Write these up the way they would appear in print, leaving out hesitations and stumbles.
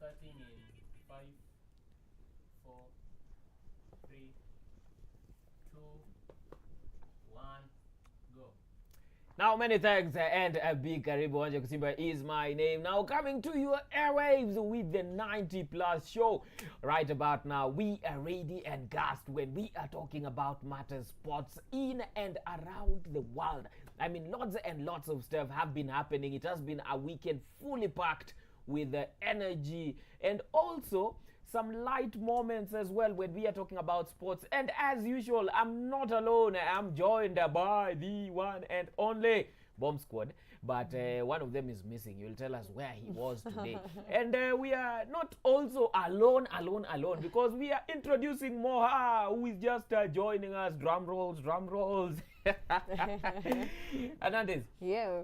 starting in 5, 4, 3, 2, 1, go. Now, many thanks and a big Karibu Wanja Kusimba is my name. Now, coming to your airwaves with the 90 plus show. Right about now, we are ready and gassed when we are talking about matters sports in and around the world. I mean, lots and lots of stuff have been happening. It has been a weekend fully packed with energy and also some light moments as well when we are talking about sports. And as usual, I'm not alone. I'm joined by the one and only Bomb Squad. But one of them is missing. You'll tell us where he was today. And we are not also alone, because we are introducing Moha, who is just joining us. Drum rolls. Anandis. Yeah.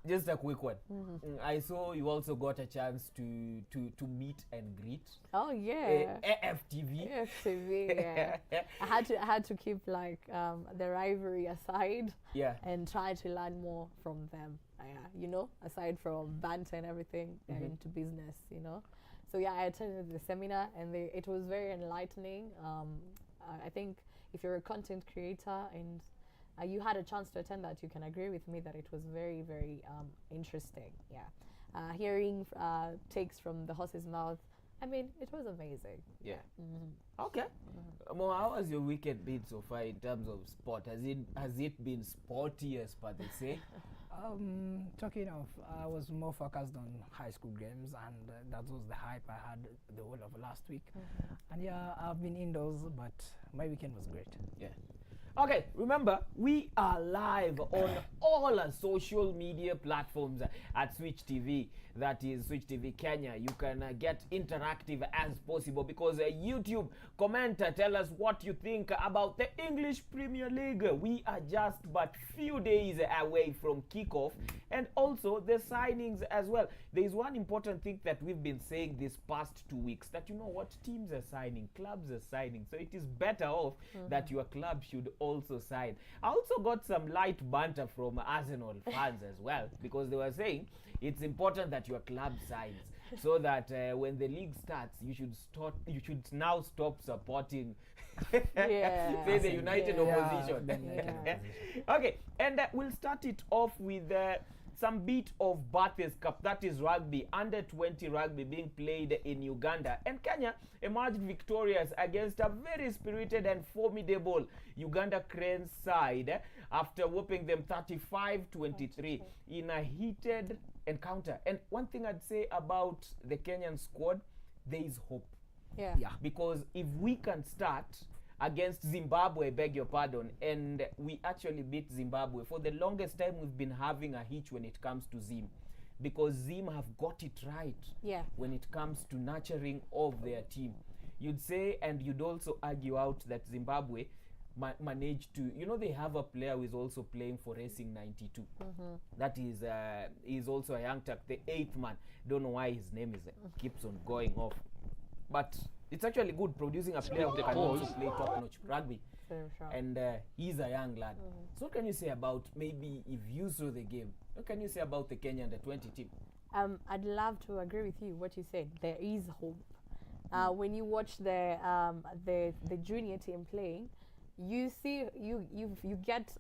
Just a quick one. I saw you also got a chance to meet and greet. Oh yeah. AFTV. AFTV. Yeah. I had to keep like the rivalry aside. Yeah. And try to learn more from them. You know, aside from banter and everything, they're into business. You know, so yeah, I attended the seminar and it was very enlightening. I think if you're a content creator and you had a chance to attend that, you can agree with me that it was very, very interesting. Yeah. Hearing takes from the horse's mouth, I mean, it was amazing. Yeah. Okay. Mo, how has your weekend been so far in terms of sport? Has it been sporty, as per they say? Talking of, I was more focused on high school games, and that was the hype I had the whole of last week. And yeah, I've been indoors, but my weekend was great. Yeah. Okay, remember, we are live on all our social media platforms at Switch TV. That is Switch TV Kenya. You can get interactive as possible because YouTube, comment, tell us what you think about the English Premier League. We are just but few days away from kickoff, and also the signings as well. There is one important thing that we've been saying this past 2 weeks, that you know what, teams are signing, clubs are signing, so it is better off that your club should also sign. I also got some light banter from Arsenal fans as well, because they were saying it's important that your club signs so that when the league starts, you should now stop supporting say the United opposition. Okay, and we'll start it off with some bit of Barthes Cup, that is rugby, under 20 rugby being played in Uganda. And Kenya emerged victorious against a very spirited and formidable Uganda Cranes side after whooping them 35-23 in a heated encounter. And one thing I'd say about the Kenyan squad, there is hope. Yeah. Because if we can start against Zimbabwe, beg your pardon, and we actually beat Zimbabwe. For the longest time, we've been having a hitch when it comes to Zim, because Zim have got it right when it comes to nurturing of their team. You'd say, and you'd also argue out that Zimbabwe managed to, you know, they have a player who is also playing for Racing 92. That is also a young tuck, the 8th man. Don't know why his name is keeps on going off, but it's actually good producing a player who can also play top-notch rugby. And he's a young lad. So what can you say about, maybe if you saw the game, what can you say about the Kenya under-20 team? I'd love to agree with you what you said. There is hope. When you watch the junior team playing, you see you get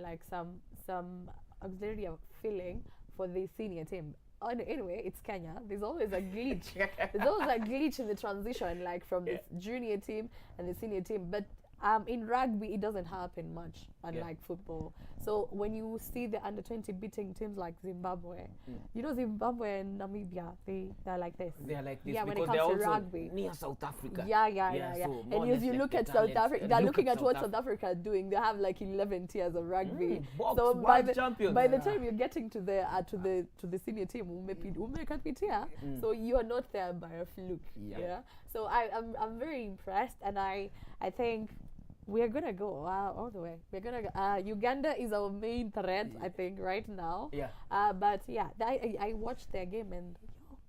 like some auxiliary feeling for the senior team. Anyway, it's Kenya. There's always a glitch. There's always a glitch in the transition, like from the junior team and the senior team. But in rugby, it doesn't happen much, unlike football. So when you see the under-20 beating teams like Zimbabwe, you know, Zimbabwe and Namibia, they're like this. They're like this when it because comes they're to also rugby. near South Africa. So and if you look at South Africa, they're looking at what South Africa are doing. They have like 11 tiers of rugby. So by the time you're getting to the senior team, so you are not there by a fluke. So I'm very impressed, and I think we're gonna go all the way. We're gonna Uganda is our main threat, I think, right now. But yeah, I watched their game and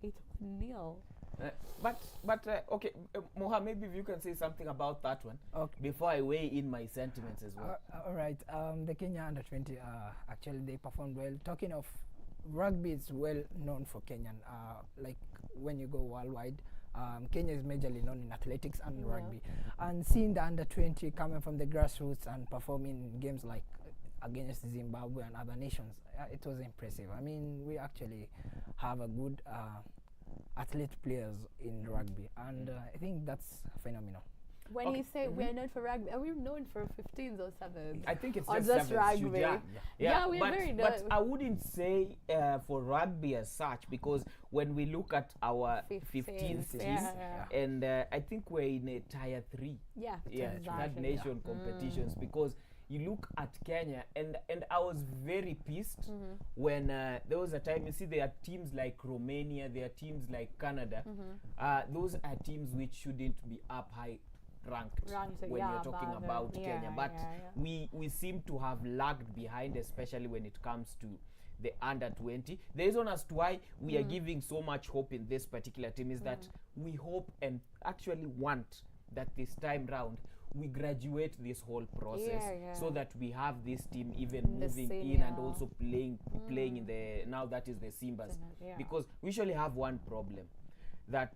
it was nil. Okay, Moha, maybe if you can say something about that one before I weigh in my sentiments as well. All right. The Kenya under 20 actually they performed well. Talking of rugby is well known for Kenyan. Like when you go worldwide, Kenya is majorly known in athletics and rugby. And seeing the under 20 coming from the grassroots and performing in games like against Zimbabwe and other nations, it was impressive. I mean, we actually have a good athlete players in rugby, and I think that's phenomenal. When you say we're known for rugby, are we known for 15s or 7s? I think it's or just rugby. Shujaa. Yeah, we're but, very but known. I wouldn't say for rugby as such, because when we look at our 15 teams, and I think we're in a tier 3. Yeah, third nation competitions, because you look at Kenya, and I was very pissed when there was a time, you see, there are teams like Romania, there are teams like Canada. Those are teams which shouldn't be up high ranked when you're talking about Kenya, but we seem to have lagged behind, especially when it comes to the under 20. The reason as to why we are giving so much hope in this particular team is that we hope and actually want that this time round we graduate this whole process so that we have this team even moving in and also playing in the, now that is the Simbas, because we usually have one problem, that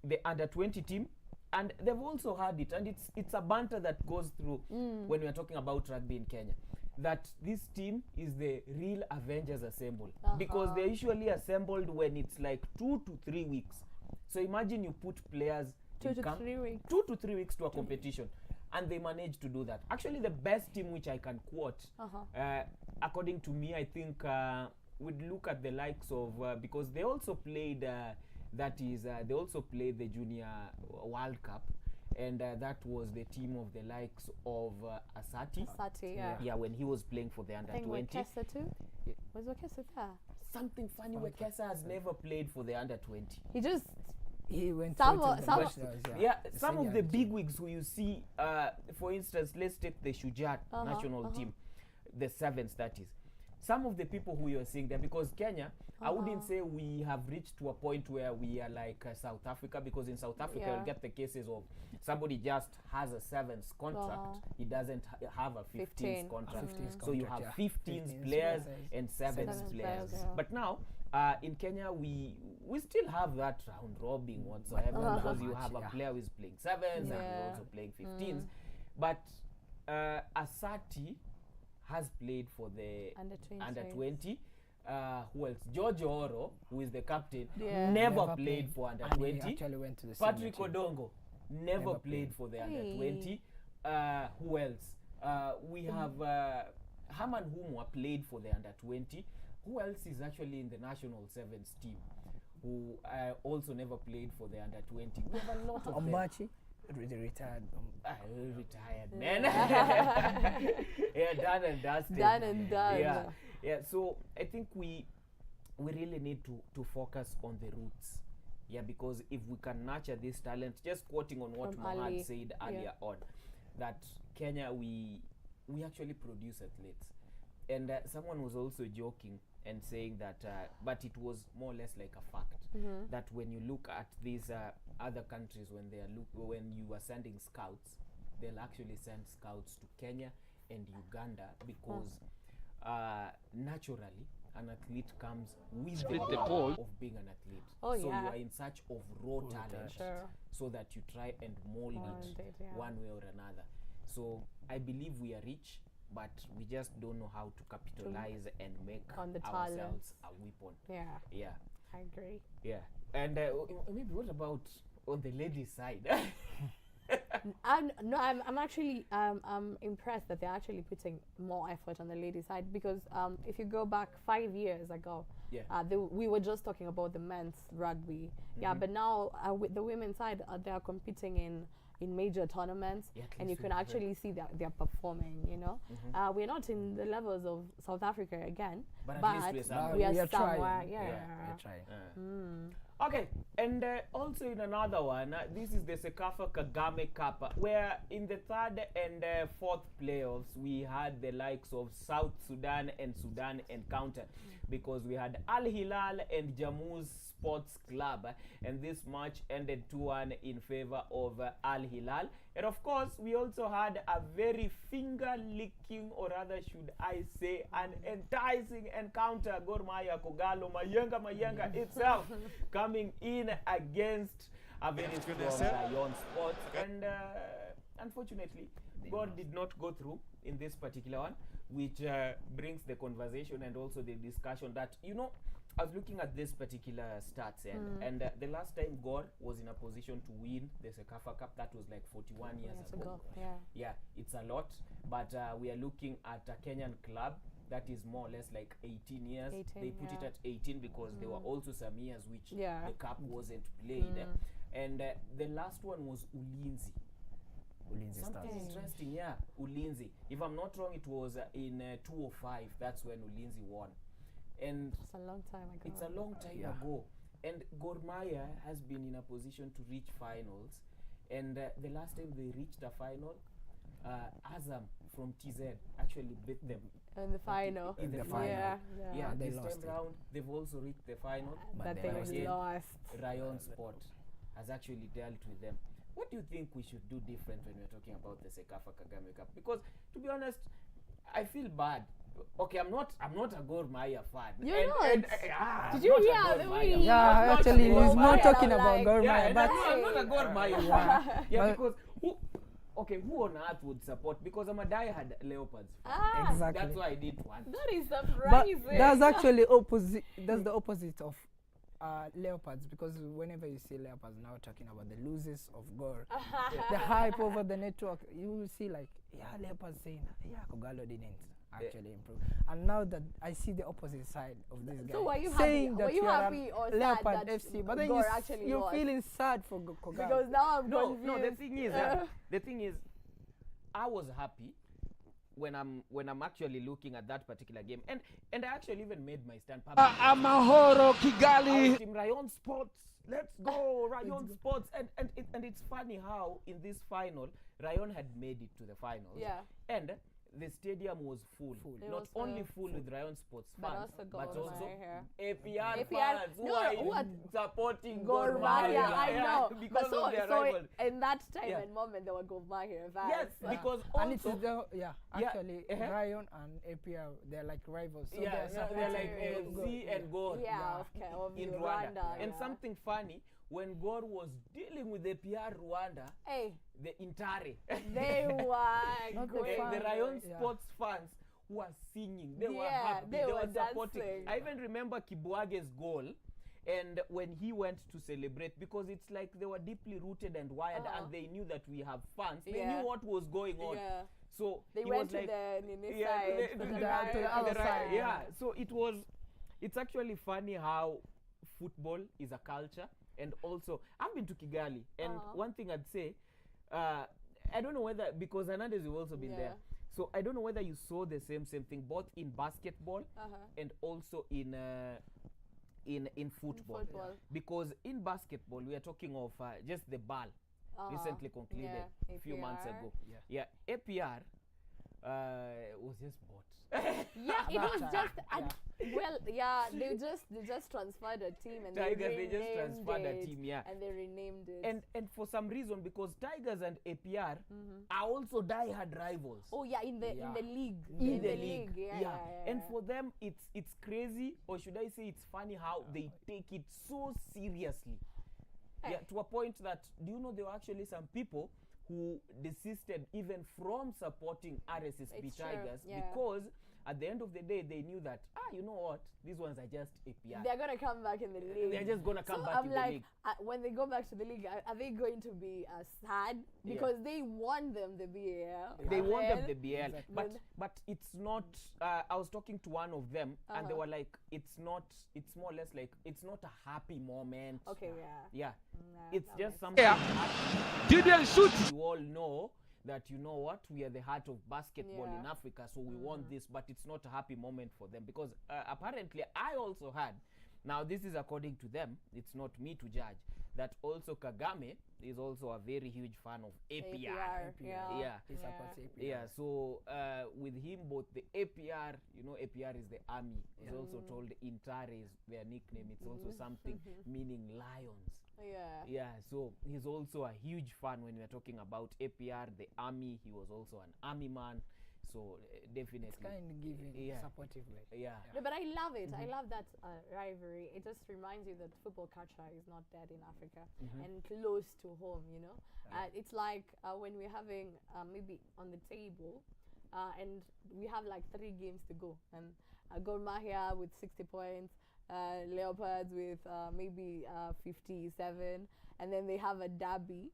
the under 20 team, and they've also had it, and it's a banter that goes through when we are talking about rugby in Kenya, that this team is the real Avengers assemble, because they're usually assembled when it's like 2 to 3 weeks. So imagine you put players 2 to 3 weeks. 2 to 3 weeks to a competition, and they manage to do that. Actually, the best team which I can quote, according to me, I think would look at the likes of, because they also played they also played the Junior World Cup, and that was the team of the likes of Asati. Yeah, when he was playing for the under 20. Wekesa too? Was Wekesa there? Something funny, Wekesa has never played for the under 20. He went some through to the nationals, some of the big wigs who you see, for instance, let's take the Shujaa national team, the 7s, that is. Some of the people who you're seeing there, because Kenya, I wouldn't say we have reached to a point where we are like South Africa, because in South Africa you'll get the cases of somebody just has a 7s contract, he doesn't have a 15s contract. So you have 15s players and 7s players. But now, in Kenya, we still have that round robin whatsoever, because you have a player who is playing 7s and also playing 15s. But Asati has played for the under 20. Who else? George Oro, who is the captain, never played for under 20. Actually went to the Patrick Odongo never played for the under 20. Who else? We have Herman Humwa played for the under 20. Who else is actually in the national 7s team who also never played for the under 20? We have a lot of Ombachi. Retired. Retired, man. Done and dusted. Done and done. Yeah. So I think we really need to focus on the roots. Yeah, because if we can nurture this talent, just quoting on what Mohammed said earlier on, that Kenya, we actually produce athletes. And someone was also joking and saying that, but it was more or less like a fact, that when you look at these other countries, when you are sending scouts, they'll actually send scouts to Kenya and Uganda, because naturally an athlete comes with the goal of being an athlete. So you are in search of raw talent, so that you try and mold it one way or another. So I believe we are rich, but we just don't know how to capitalize and make ourselves a weapon. Yeah, I agree. Yeah, and maybe what about on the ladies' side? No, I'm actually I'm impressed that they're actually putting more effort on the ladies' side, because if you go back 5 years ago, we were just talking about the men's rugby, but now with the women's side, they are competing in major tournaments, and you can actually see that they're performing, you know. We're not in the levels of South Africa again, but we are somewhere. We're trying. Okay, and also in another one, this is the CECAFA Kagame Cup, where in the third and fourth playoffs, we had the likes of South Sudan and Sudan encounter, because we had Al Hilal and Jammus Sports Club, and this match ended 2-1 in favor of Al Hilal. And of course, we also had a very finger-licking, or rather should I say, an enticing encounter. Gor Mahia Kogalo Mayenga itself coming in against a very strong Rayon Sports, and unfortunately, Gor did not go through in this particular one, which brings the conversation and also the discussion that, you know, I was looking at this particular stats, and the last time Gor was in a position to win the CECAFA Cup, that was like 41 years ago. Yeah, it's a lot, but we are looking at a Kenyan club that is more or less like 18 years. They put it at 18 because there were also some years which the cup wasn't played. And the last one was Ulinzi. Something interesting, Ulinzi. If I'm not wrong, it was in 2005. That's when Ulinzi won. And it's a long time ago. It's a long time ago. And Gor Mahia has been in a position to reach finals. And the last time they reached a final, Azam from TZ actually beat them in the final. In the final. Yeah, they this lost time round, they've also reached the final. But they lost. Rayon Sport has actually dealt with them. What do you think we should do different when we're talking about the CECAFA Kagame Cup? Because, to be honest, I feel bad. Okay, I'm not a Gor Mahia fan. You're not. Did you hear the way? Yeah, actually, he's not talking about Gor Mahia, but I'm not a Gor Mahia fan. Yeah, because who on earth would support? Because I'm a diehard Leopards fan. Exactly. That's why I did one. That is surprising. But that's actually opposite. That's the opposite of Leopards, because whenever you see Leopards now talking about the losers of Gor, the hype over the network, you will see like, Leopards saying, Kogalo didn't actually improve. And now that I see the opposite side of this guy, so were you saying happy? Were you happy or sad Leopard that FC, but then Gor actually you're lost? feeling sad for Kogalo. Because now I'm confused. No, the thing is, I was happy when I'm actually looking at that particular game, and I actually even made my stand public. Amahoro Kigali. Team Rayon Sports, let's go Rayon Sports, and it's funny how in this final Rayon had made it to the finals, and the stadium was full. Not only full with Rayon Sports fans, but also APR fans who are supporting Gor Mahia. I know. Because but of their so rival. in that time and moment, there were Gor Mahia fans. Yes, because and it's also actually Rayon and APR, they're like rivals. So they're like AFC and Gor of in Rwanda. And something funny, when Gor was dealing with APR Rwanda, the Intare, they were the Rayon Sports fans were singing. They were happy. They were supporting. Dancing. I even remember Kibuage's goal, and when he went to celebrate, because it's like they were deeply rooted and wired, and they knew that we have fans. They knew what was going on. So they went to like, the other side. Yeah. So it's actually funny how football is a culture. And also, I've been to Kigali, and one thing I'd say, I don't know whether, because Hernandez, you've also been there, so I don't know whether you saw the same thing, both in basketball and also in football. Because in basketball, we are talking of just the BAL, recently concluded a few months ago. APR was just bought. It was just they just transferred a team, and Tigers, they just transferred a team, and they renamed it. And for some reason, because Tigers and APR are also diehard rivals. Oh yeah, in the league. In the league. And for them, it's crazy, or should I say, it's funny how they take it so seriously. To a point that, do you know, there were actually some people who desisted even from supporting RSSB Tigers because at the end of the day, they knew that, you know what, these ones are just APR. They're going to come back in the league. They're just going to come back in the league. When they go back to the league, are they going to be sad? Because they won them the BAL. They won them the BAL. Exactly. But it's not, I was talking to one of them, and they were like, it's more or less like, it's not a happy moment. Okay, it's just something Didn't shoot. You all know that, you know what, we are the heart of basketball in Africa, so we want this, but it's not a happy moment for them, because apparently I also had, now this is according to them, it's not me to judge, that also Kagame is also a very huge fan of APR. Yeah. He supports APR. Yeah, so with him, both the APR, you know, APR is the army. He's also told Intare is their nickname. It's also something meaning lions. Yeah, so he's also a huge fan when we're talking about APR, the army. He was also an army man. So definitely. It's kind of giving supportive way. Yeah. No, but I love it. I love that rivalry. It just reminds you that football culture is not dead in Africa and close to home, you know. It's like when we're having maybe on the table and we have like 3 games to go. And Gor Mahia with 60 points, Leopards with maybe 57. And then they have a derby.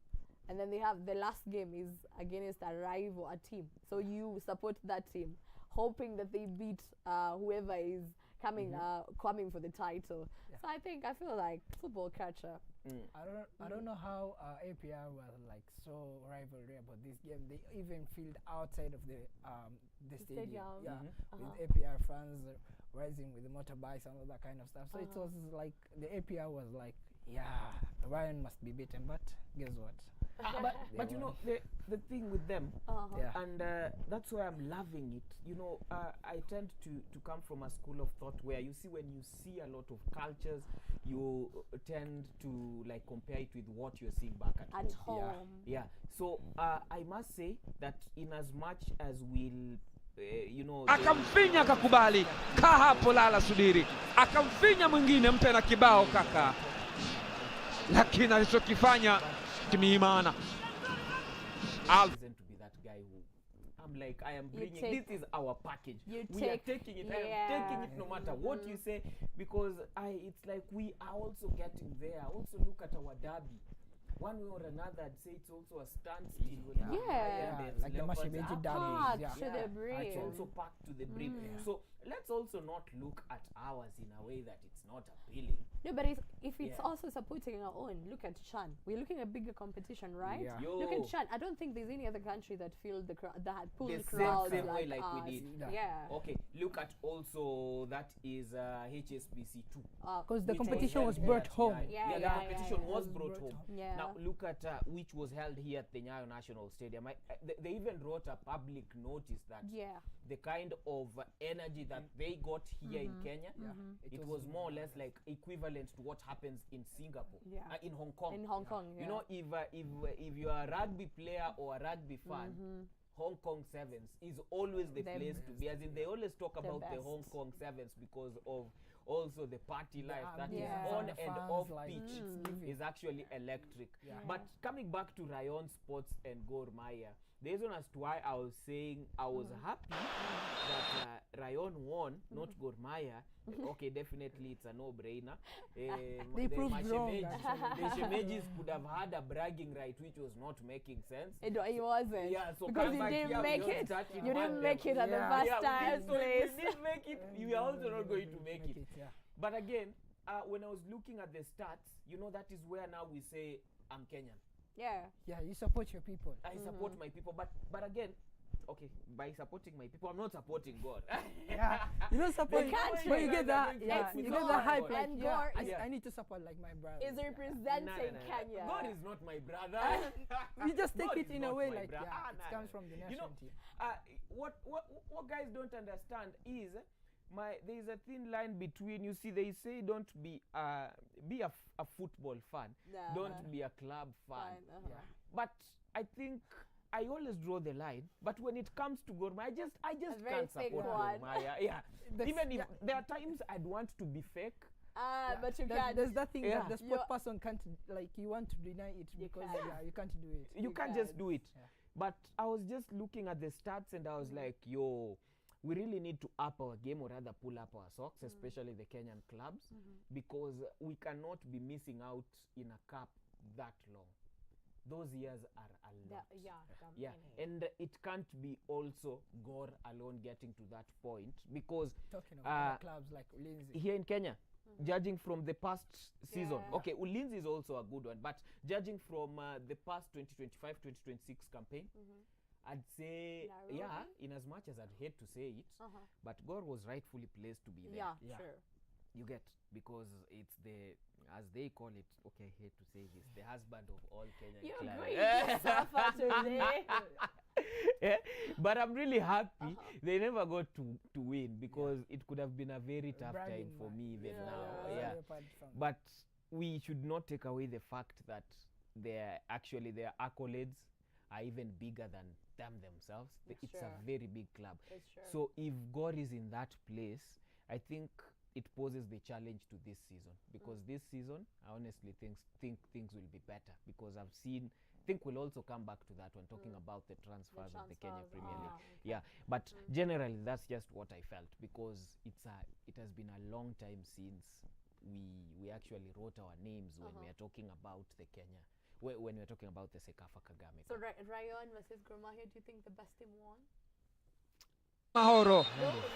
And then they have the last game is against a rival, a team. So you support that team, hoping that they beat whoever is coming coming for the title. So I feel like football culture. I don't know how APR was like so rivalry about this game. They even filmed outside of the stadium. Yeah, with APR fans rising with the motorbikes and all that kind of stuff. So it was like the APR was like, yeah, Ryan must be beaten, but guess what? But you know, the thing with them, and that's why I'm loving it. You know, I tend to come from a school of thought where you see, when you see a lot of cultures, you tend to like compare it with what you're seeing back at home. Yeah. So I must say that in as much as we'll you know, akamfinya akakubali, kaa hapo lala subiri, akamfinya mwingine mpe na kibao kaka, lakini alichokifanya kimiimana. To be that guy who I'm like, I am bringing this is our package. We are taking it. I am taking it no matter what you say, because it's like we are also getting there. Also look at our derby. One way or another, I'd say it's also a standstill. Like the Mashemeji derby. To the brim. It's also packed to the brim. So let's also not look at ours in a way that it's not appealing. No, but if it's also supporting our own, look at Chan. We're looking at bigger competition, right? Yeah. Look at Chan. I don't think there's any other country that filled that pulled The crowds same way like like us. we did. Yeah. Okay, look at also that is HSBC 2. Because the competition was brought home. The competition was brought home. Yeah. Now look at which was held here at the Nyayo National Stadium. They even wrote a public notice that the kind of energy that they got here in Kenya, it was more or less like equivalent to what happens in Singapore, in Hong Kong. In Hong Kong, You know, if you are a rugby player or a rugby fan, Hong Kong Sevens is always the place to be. As in, they always talk about the Hong Kong Sevens because of also the party life that is on and off pitch is actually electric. But coming back to Rayon Sports and Gor Mahia, the reason as to why I was saying I was happy that Rayon won, not Gor Mahia. Okay, definitely it's a no-brainer. They proved wrong. The Shemejis could have had a bragging right, which was not making sense. It wasn't. Yeah, so because you didn't make it. You didn't make it at the first time. We didn't make it. You are also not going to make it. But again, when I was looking at the stats, you know, that is where now we say I'm Kenyan. Yeah, you support your people. I support my people, but again, okay, by supporting my people, I'm not supporting God. You don't support. The country. But you get that. You get the hype. Like, And God I need to support like my brother. is representing Kenya. God is not my brother. We just take God it is in a not way my like brother. it comes from the national team. What guys don't understand is there is a thin line between, you see, they say don't be a football fan, don't be a club fan. But I think I always draw the line. But when it comes to Gor Mahia, I just can't support Gor Mahia. Even if there are times I'd want to be fake. But you can't. There's that thing that the sport person can't, like, you want to deny it because you can't do it. You can't just do it. But I was just looking at the stats and I was like, we really need to up our game, or rather pull up our socks, especially the Kenyan clubs, because we cannot be missing out in a cup that long. Those years are a lot. And it can't be also Gor alone getting to that point, because talking about clubs like Ulinzi here in Kenya, judging from the past season, okay, Ulinzi is also a good one, but judging from the past 2025-2026 campaign, I'd say, in as much as I'd hate to say it, but Gor was rightfully placed to be there. Sure. You get, because it's the, as they call it, okay, I hate to say this, the husband of all Kenyan You're clans. going to suffer today. Yeah, but I'm really happy they never got to win, because it could have been a very tough Bragging time for man. me even Yeah. now. As a Yeah, Leopard fan. but we should not take away the fact that their accolades are even bigger than them themselves. It's Sure. a very big club. It's true. So if God is in that place, I think it poses the challenge to this season, because this season I honestly think things will be better, because I've seen, think we'll also come back to that when talking about the transfers of the Kenya transfers, Premier League. okay. Yeah, but generally that's just what I felt, because it has been a long time since we actually wrote our names when we are talking about the Kenya, when we are talking about the CECAFA Kagame So Cup. Rayon versus Gor Mahia, do you think the best team won? Mahoro.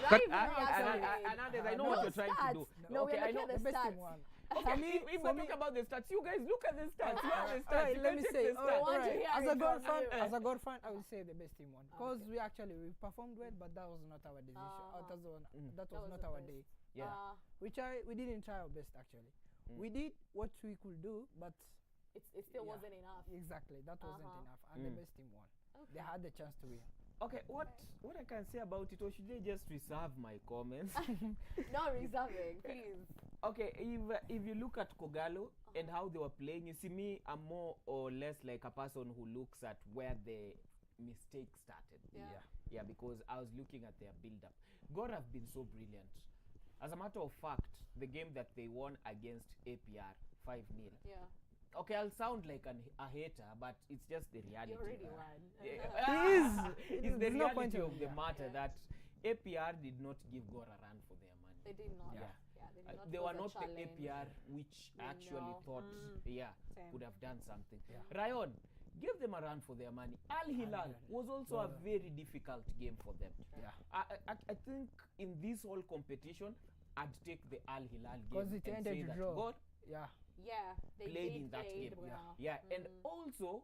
Anandez, I know what you're trying to do. No, Okay, we're I looking know at the the best stats. team won. Okay, if we're talking about the stats, you guys look at the stats. Look at the stats. Alright, You let can me check say, the alright, stats. want to hear as it a God from fan, you. as a God fan, I would say the best team won, because we performed well, but that was not our decision. That was not the our best. day. Yeah. We didn't try our best actually. We did what we could do, but It still wasn't enough. exactly that wasn't enough, and the best team won. They had the chance to win. Okay, what I can say about it, or should I just reserve my comments? No reserving, please. Okay, if you look at Kogalo and how they were playing, you see, me, I'm more or less like a person who looks at where the mistake started. Yeah. Because I was looking at their build-up. God have been so brilliant. As a matter of fact, the game that they won against APR 5-0. Yeah. Okay, I'll sound like a hater, but it's just the reality. You already won. It's the There's no point reality of of the it. matter that APR did not give Gor a run for their money. They did not. Yeah. They did not. They pose were a not the challenge. APR which actually know. thought, Same. could have done something. Yeah. Rayon, give them a run for their money. Al Hilal was also a very difficult game for them. Yeah. I think in this whole competition, I'd take the Al Hilal game Because it and ended say to that draw. God Yeah. They played did in that played game. well. Yeah, and also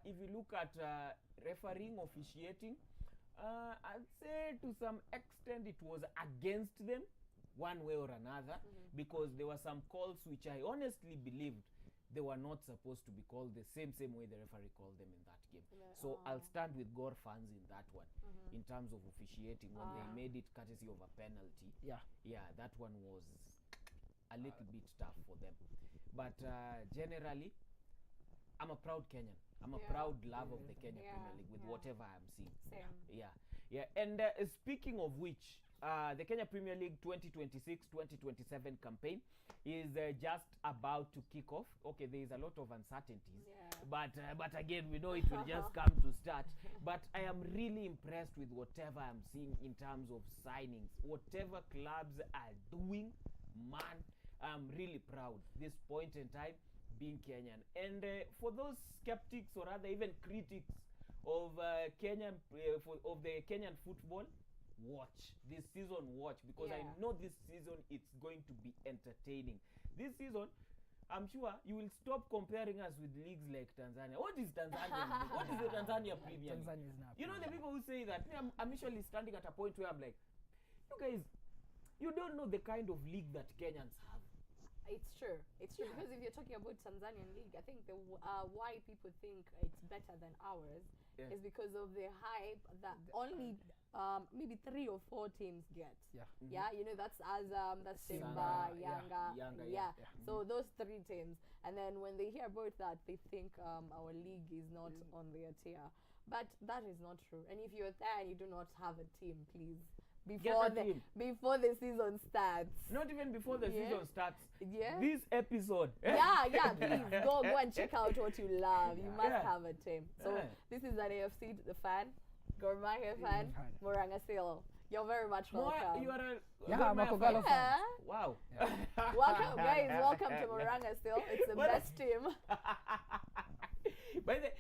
if you look at refereeing, officiating, I'd say to some extent it was against them one way or another, because there were some calls which I honestly believed they were not supposed to be called the same way the referee called them in that game. Yeah. So I'll stand with Gor fans in that one, in terms of officiating, when they made it courtesy of a penalty. Yeah. That one was a little bit tough for them. But generally, I'm a proud Kenyan. I'm a proud love of the Kenya Premier League with whatever I'm seeing. Same. Yeah. And speaking of which, the Kenya Premier League 2026-2027 campaign is just about to kick off. Okay, there is a lot of uncertainties, but again, we know it will just come to start. But I am really impressed with whatever I'm seeing in terms of signings. Whatever clubs are doing, man, I'm really proud this point in time being Kenyan. And for those skeptics, or rather even critics of Kenyan of the Kenyan football, watch this season. Because I know this season it's going to be entertaining. This season, I'm sure you will stop comparing us with leagues like Tanzania. What is Tanzania? What is the Tanzania Premier League? Tanzania is not. You know, the people who say that, I'm usually standing at a point where I'm like, you guys, you don't know the kind of league that Kenyans have. It's true. Because if you're talking about Tanzanian league, I think the why people think it's better than ours is because of the hype that only maybe 3 or 4 teams get. Yeah. You know, that's Azam, that's Simba, Yanga. So those 3 teams, and then when they hear about that, they think our league is not on their tier. But that is not true. And if you're there and you do not have a team, please. Before the season starts. Not even before the season starts. Yeah. This episode. Please go and check out what you love. You must have a team. So this is an AFC fan, Gor Mahia fan, Moranga Seal. You're very much welcome. You are I'm a Kogalo fan. Wow. Welcome, guys. Welcome to Moranga Seal. It's the best team. By the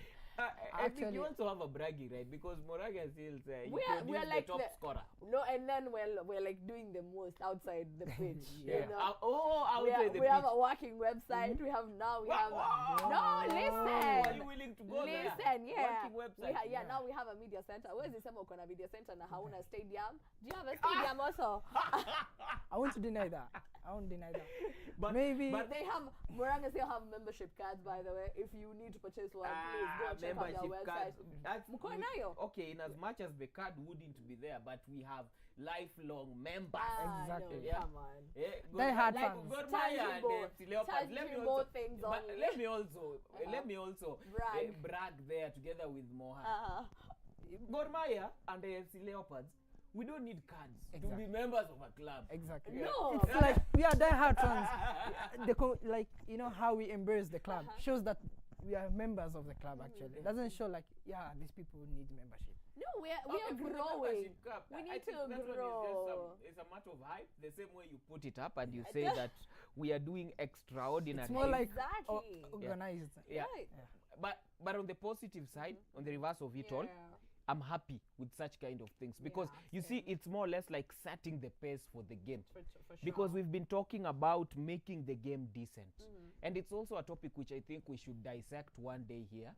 I think you also have a bragging right, because Moraga Seals we're like the top scorer. No, and then we're like doing the most outside the pitch. You know? Outside the pitch. We have a working website. We have no. Listen. Are you willing to go there? Listen, Working website. Now we have a media center. Where is the same media center na hauna stadium? Do you have a stadium also? I want to deny that. I won't deny that. But Maybe but They have Moranga still have membership cards, by the way. If you need to purchase one, please go and check out their membership website. card. That's Mko nayo? okay. In as much as the card wouldn't be there, but we have lifelong members. Exactly. No, Yeah. come on. Yeah, They had like fans. Gor Mahia and Tangible- AFC Leopards. tangible things but only. let me also Brag. brag there together with Moha. Uh-huh. Gor Mahia and AFC Leopards. We don't need cards to be Exactly. members of a club. exactly. No. It's like we are diehard fans. Like you know how we embrace the club shows that we are members of the club. Actually, it doesn't show like these people need membership. No, we are Okay, for the growing. membership cup, We I need think to that one is just grow. it's a matter of hype. The same way you put it up and you say that we are doing extraordinary. It's more like Exactly. organized. yeah. Right. But on the positive side, on the reverse of it all, I'm happy with such kind of things because Yeah, you see, it's more or less like setting the pace for the game. For sure. Because we've been talking about making the game decent, and it's also a topic which I think we should dissect one day here.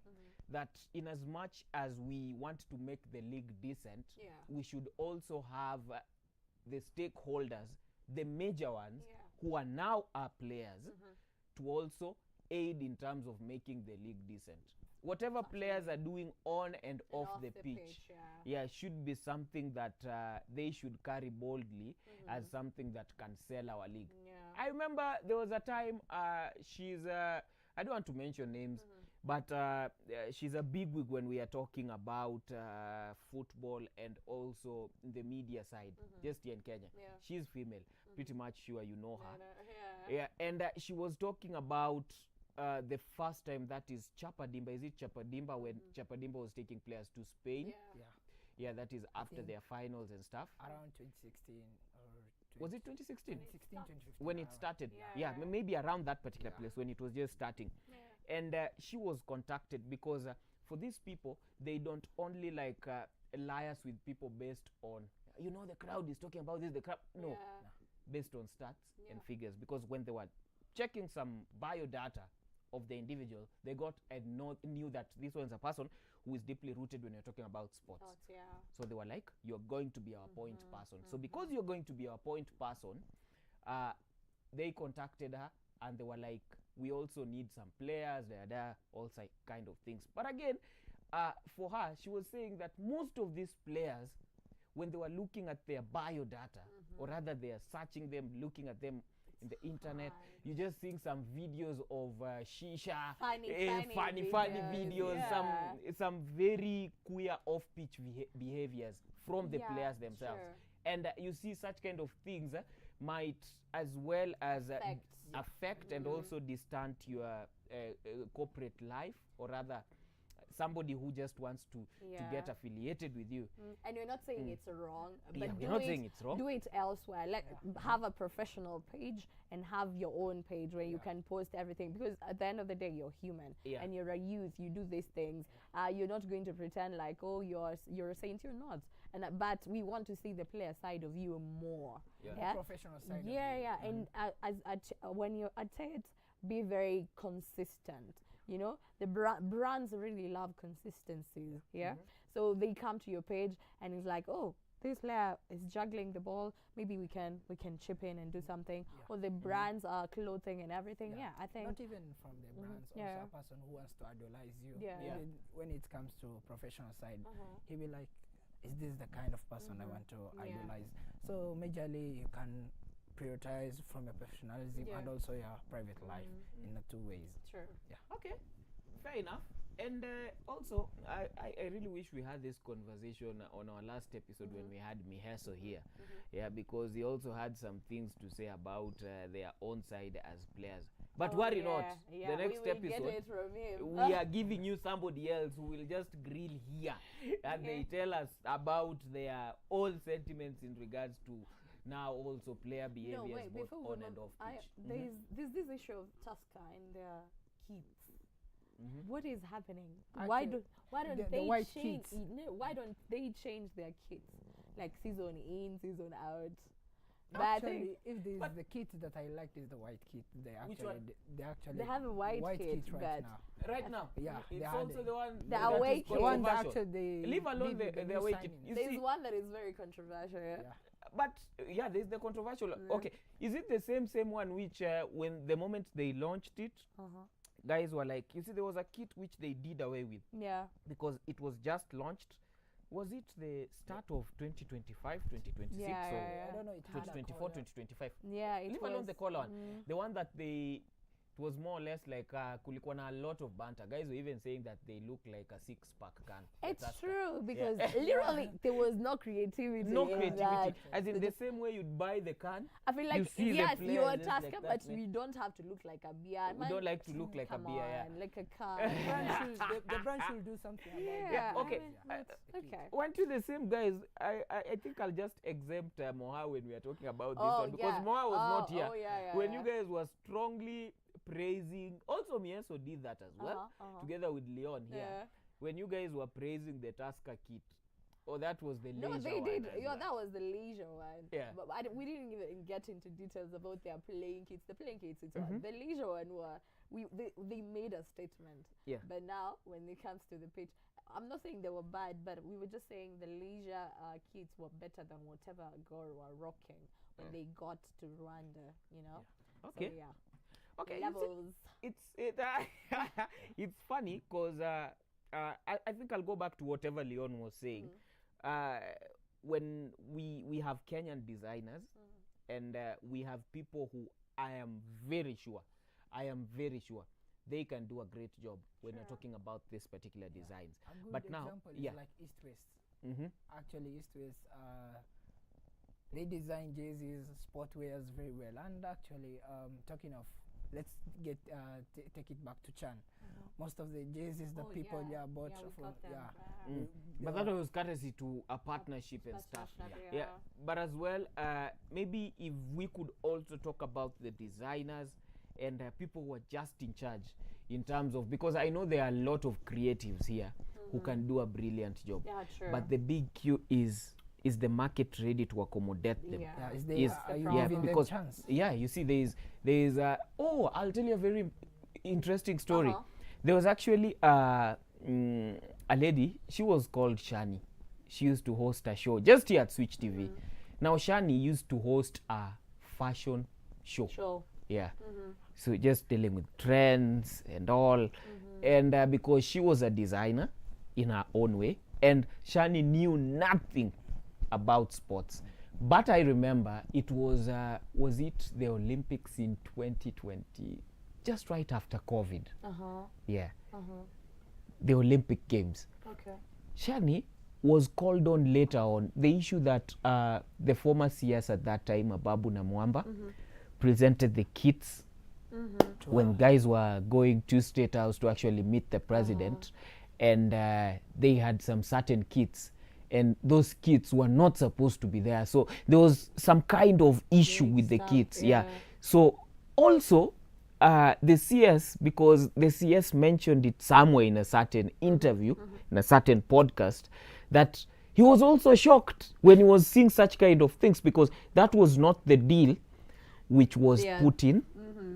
That in as much as we want to make the league decent, Yeah. we should also have the stakeholders, the major ones, who are now our players, to also aid in terms of making the league decent. Whatever players are doing on and off the pitch, should be something that they should carry boldly as something that can sell our league. Yeah. I remember there was a time she's I don't want to mention names, but she's a bigwig when we are talking about football and also the media side, just here in Kenya. Yeah. She's female, pretty much sure you know her. Yeah. Yeah, and she was talking about the first time, that is Chapadimba. Is it Chapadimba when Chapadimba was taking players to Spain? Yeah. Yeah, that is after think their finals and stuff. Around 2016 or Was it 2016? 2016, 2015? When it around. started? Yeah. Maybe around that particular place when it was just starting. And she was contacted because for these people, they don't only like liaise with people based on, the crowd is talking about this, the crowd. No, Yeah. based on stats and figures, because when they were checking some biodata of the individual, they got and knew that this one's a person who is deeply rooted when you're talking about sports. So they were like, you're going to be our point person. So because you're going to be our point person, they contacted her and they were like, we also need some players, all kind of things. But again, for her, she was saying that most of these players, when they were looking at their biodata, or rather they are searching them, looking at them in the internet, you're just seeing some videos of shisha, Funny videos, videos, some very queer off-pitch behaviors from the Yeah, players themselves. sure. And you see such kind of things might as well as affect and also distant your corporate life, or rather somebody who just wants to get affiliated with you. And you're not saying it's wrong, but we're not saying it's wrong. Do it elsewhere. Like have a professional page and have your own page where you can post everything, because at the end of the day you're human and you're a youth. You do these things. You're not going to pretend like, oh, you're a saint. You're not. And but we want to see the player side of you more. The professional side. of you. And when you're at it, be very consistent. The brands really love consistency. So they come to your page and it's like, oh, this player is juggling the ball, maybe we can chip in and do something. Or the brands are clothing and everything. I think not even from the brands, also a person who wants to idolize you. When it comes to professional side, he'll be like, is this the kind of person I want to idolize? So majorly you can prioritize from your professionalism and also your private life in the two ways. Sure. Okay, fair enough. And also, I really wish we had this conversation on our last episode when we had Miheso here. Because he also had some things to say about their own side as players. But worry not, the next episode, get it from him. we are giving you somebody else who will just grill here. And they tell us about their own sentiments in regards to now also player behaviors both on and off pitch. There's this issue of Tusker and their kids. What is happening? Why don't they change? Why don't they change their kits, like season in, season out? Actually, if this is the kit that I liked is the white kit. They have a white kit right now. Right now, Yeah, it's also the one the away is kit. The one that controversial. actually Leave alone the away kit. You There's see, one that is very controversial. but yeah, there's the controversial. Okay, is it the same one which when the moment they launched it, guys were like, you see, there was a kit which they did away with. Yeah. Because it was just launched. Was it the start of 2025, 2026? Yeah, or yeah. I don't know. It had a 2024, color. 2025? Yeah, it Leave was. alone the color one. The one that they, it was more or less like kulikuwa na a lot of banter. Guys were even saying that they look like a 6-pack can. It's That's true because literally there was no creativity. no in creativity. that. As in the same way you'd buy the can. I feel like see the yes, you're a players Tusker, like but that, we don't have to look like a beer. We don't like to look like a Come beer, yeah. on, like a car. The brand should do something about Yeah, that. okay. Okay. Weren't you the same, guys? I think I'll just exempt Moha when we are talking about this Oh, one because yeah. Moha was not here. Oh, yeah, When yeah. you guys were strongly praising, also Mieso did that as well, together with Leon here. Yeah. When you guys were praising the Tusker kit, that was the leisure No, they one did. as Yeah, well. that was the leisure one. Yeah. But we didn't even get into details about their playing kits. The playing kits, it's the leisure one were they made a statement. Yeah. But now when it comes to the pitch, I'm not saying they were bad, but we were just saying the leisure kits were better than whatever Gor were rocking when they got to Rwanda. You know. Yeah. Okay. So, yeah. Okay. Levels. It's funny because I think I'll go back to whatever Leon was saying. When we have Kenyan designers and we have people who I am very sure they can do a great job when you're talking about this particular designs. A good But now, example is like East West. Actually, East West, they design jerseys, sportwears very well. And actually, talking of, let's get take it back to Chan. Most of the jerseys that people bought from But that was courtesy to a partnership and stuff. Yeah. But as well, maybe if we could also talk about the designers and people who are just in charge in terms of, because I know there are a lot of creatives here who can do a brilliant job. Yeah, true. But the big Q is the market ready to accommodate them? Yeah. Are you giving them chance? Yeah, you see, there is I'll tell you a very interesting story. There was actually a lady. She was called Shani. She used to host a show just here at Switch TV. Now Shani used to host a fashion show. Yeah. So just dealing with trends and all. And because she was a designer in her own way, and Shani knew nothing about sports. But I remember it was it the Olympics in 2020, just right after COVID. Yeah. The Olympic Games. Okay. Shani was called on later on. The issue that the former CS at that time, Ababu Namwamba, presented the kits when guys were going to State House to actually meet the president, and they had some certain kits, and those kits were not supposed to be there. So there was some kind of issue with the kits. Yeah. So also the CS, because the CS mentioned it somewhere in a certain interview, in a certain podcast, that he was also shocked when he was seeing such kind of things, because that was not the deal which was put in.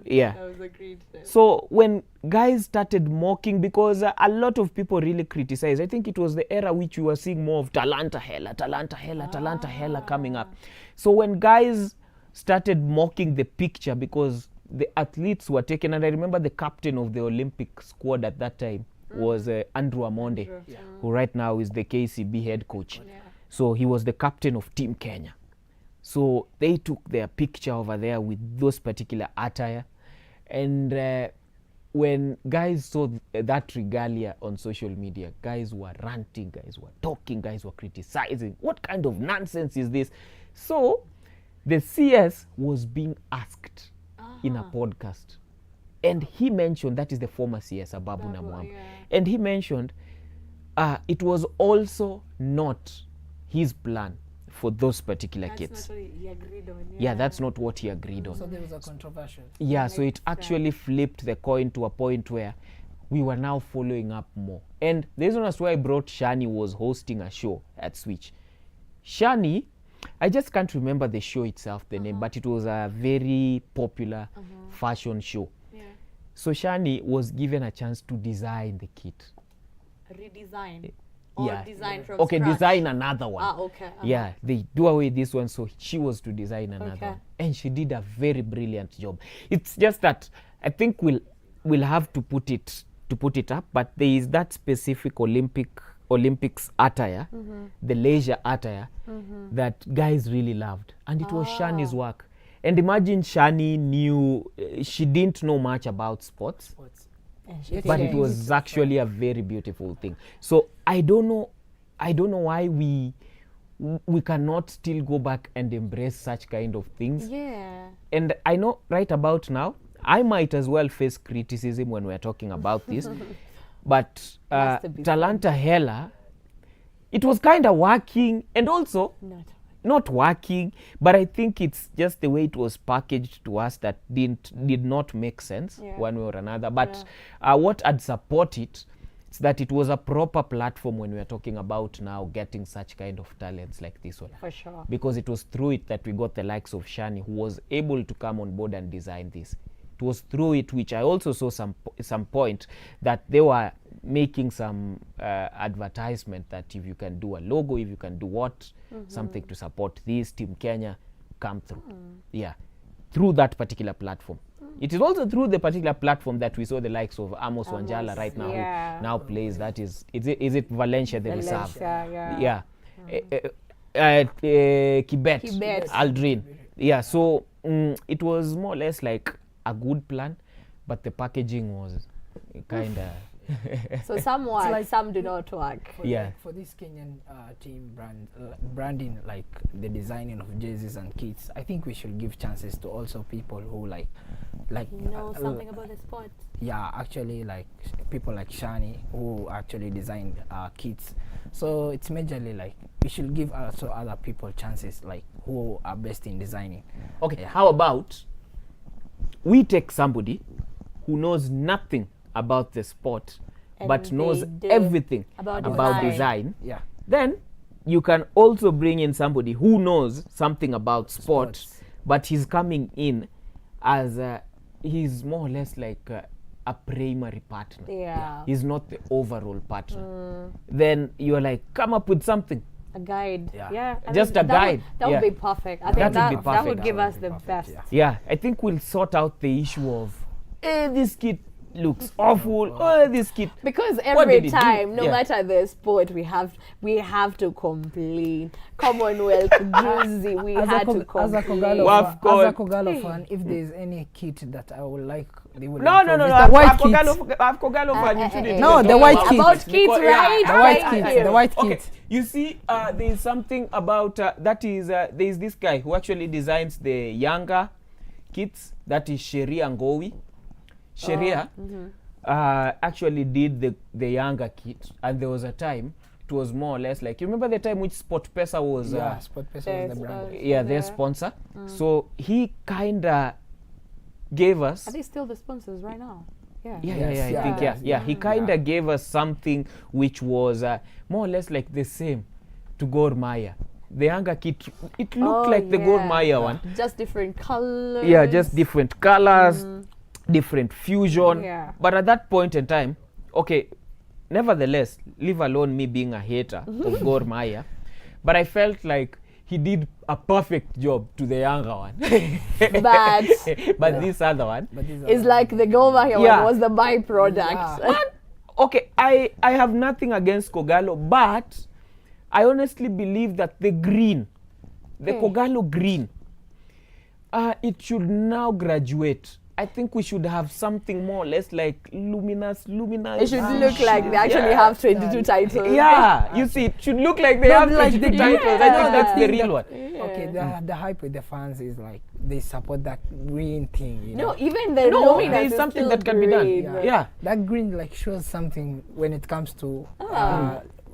Yeah. That was agreed. So when guys started mocking, because a lot of people really criticized, I think it was the era which we were seeing more of Talanta Hela coming up. So when guys started mocking the picture, because the athletes were taken, and I remember the captain of the Olympic squad at that time was Andrew Amonde, who right now is the KCB head coach. So he was the captain of Team Kenya. So they took their picture over there with those particular attire. And when guys saw that regalia on social media, guys were ranting, guys were talking, guys were criticizing. What kind of nonsense is this? So the CS was being asked in a podcast. And he mentioned, that is the former CS, Ababu Namwamba. And he mentioned it was also not his plan for those particular kits. That's not what he agreed on. Yeah, that's not what he agreed on. So there was a controversial. Yeah, so it actually flipped the coin to a point where we were now following up more. And the reason that's why I brought Shani was hosting a show at Switch. Shani, I just can't remember the show itself, the name, but it was a very popular fashion show. Yeah. So Shani was given a chance to design the kit. Redesign. Or yeah. design from Okay, scratch? design another one. Ah, okay. Yeah, they do away this one, so she was to design another Okay. one, and she did a very brilliant job. It's just that I think we'll have to put it up, but there is that specific Olympics attire, the leisure attire, that guys really loved, and it was Shani's work. And imagine Shani knew she didn't know much about sports, And she but did it was actually a very beautiful thing. So I don't know why we cannot still go back and embrace such kind of things. Yeah. And I know right about now I might as well face criticism when we're talking about this, but Has to be Talanta Hela, it was kind of working and also not working, but I think it's just the way it was packaged to us that did not make sense one way or another. But what I'd support it is that it was a proper platform when we are talking about now getting such kind of talents like this one. For sure. Because it was through it that we got the likes of Shani, who was able to come on board and design this. It was through it which I also saw some point that they were making some advertisement that if you can do a logo, if you can do something to support this, Team Kenya come through. Yeah, through that particular platform. It is also through the particular platform that we saw the likes of Amos Wanjala right now, who now plays, that is it Valencia, the reserve? Yeah. Kibet, Aldrin. Yeah, so it was more or less like a good plan, but the packaging was kind of So some work, some do not work. For this Kenyan team branding, like the designing of jerseys and kits, I think we should give chances to also people who like know something about the sport. Yeah, actually, like people like Shani who actually designed kits. So it's majorly like we should give also other people chances, like who are best in designing. Okay, how about we take somebody who knows nothing about the sport but knows everything about design. Yeah. Then you can also bring in somebody who knows something about sports, but he's coming in as he's more or less like a primary partner. Yeah. He's not the overall partner. Then you're like, come up with something. A guide. Yeah. I Just mean, a guide. That would be perfect. I think That would be that would perfect. give That us would the be perfect, best. yeah. Yeah, I think we'll sort out the issue of, this kid looks awful. Oh, this kid. Because What every did he do? time, no Yeah. matter the sport, we have to complain. Commonwealth jersey, we had to As a complain. Kogalo fan, if there's any kit that I would like, they would No. improve, it's I've the white kit. Kogalo fan. You shouldn't No, even the talk white about kit. About it kids, because- right? The white Right kit. here. The white Okay, kit. you see, there is something about that is there is this guy who actually designs the younger kits. That is Sheria Ngowi. Sheria actually did the younger kit, and there was a time it was more or less like, you remember the time which SportPesa was SportPesa was the brand. their sponsor. So he kinda gave us Are they still the sponsors right now? Yeah. Yes, I think he kind of gave us something which was more or less like the same to Gor Mahia. The younger kit, it looked like the Gor Mahia one. Just different colors. Yeah, just different colors, different fusion. Yeah. But at that point in time, okay, nevertheless, leave alone me being a hater of Gor Mahia, but I felt like he did a perfect job to the younger one. But this other one, It's like the Gor Mahia Yeah. one was the byproduct. Yeah. okay, I have nothing against Kogalo, but I honestly believe that the green, the Kogalo green, it should now graduate. I think we should have something more or less like luminous. It should look like they actually have 22 titles. Yeah, you see, it should look like they have like 22 the titles. I think that's the real one. Okay, the hype with the fans is like they support that green thing. You know? No, even the No, luminous there is is something still that can be done. green. Yeah. That green like shows something when it comes to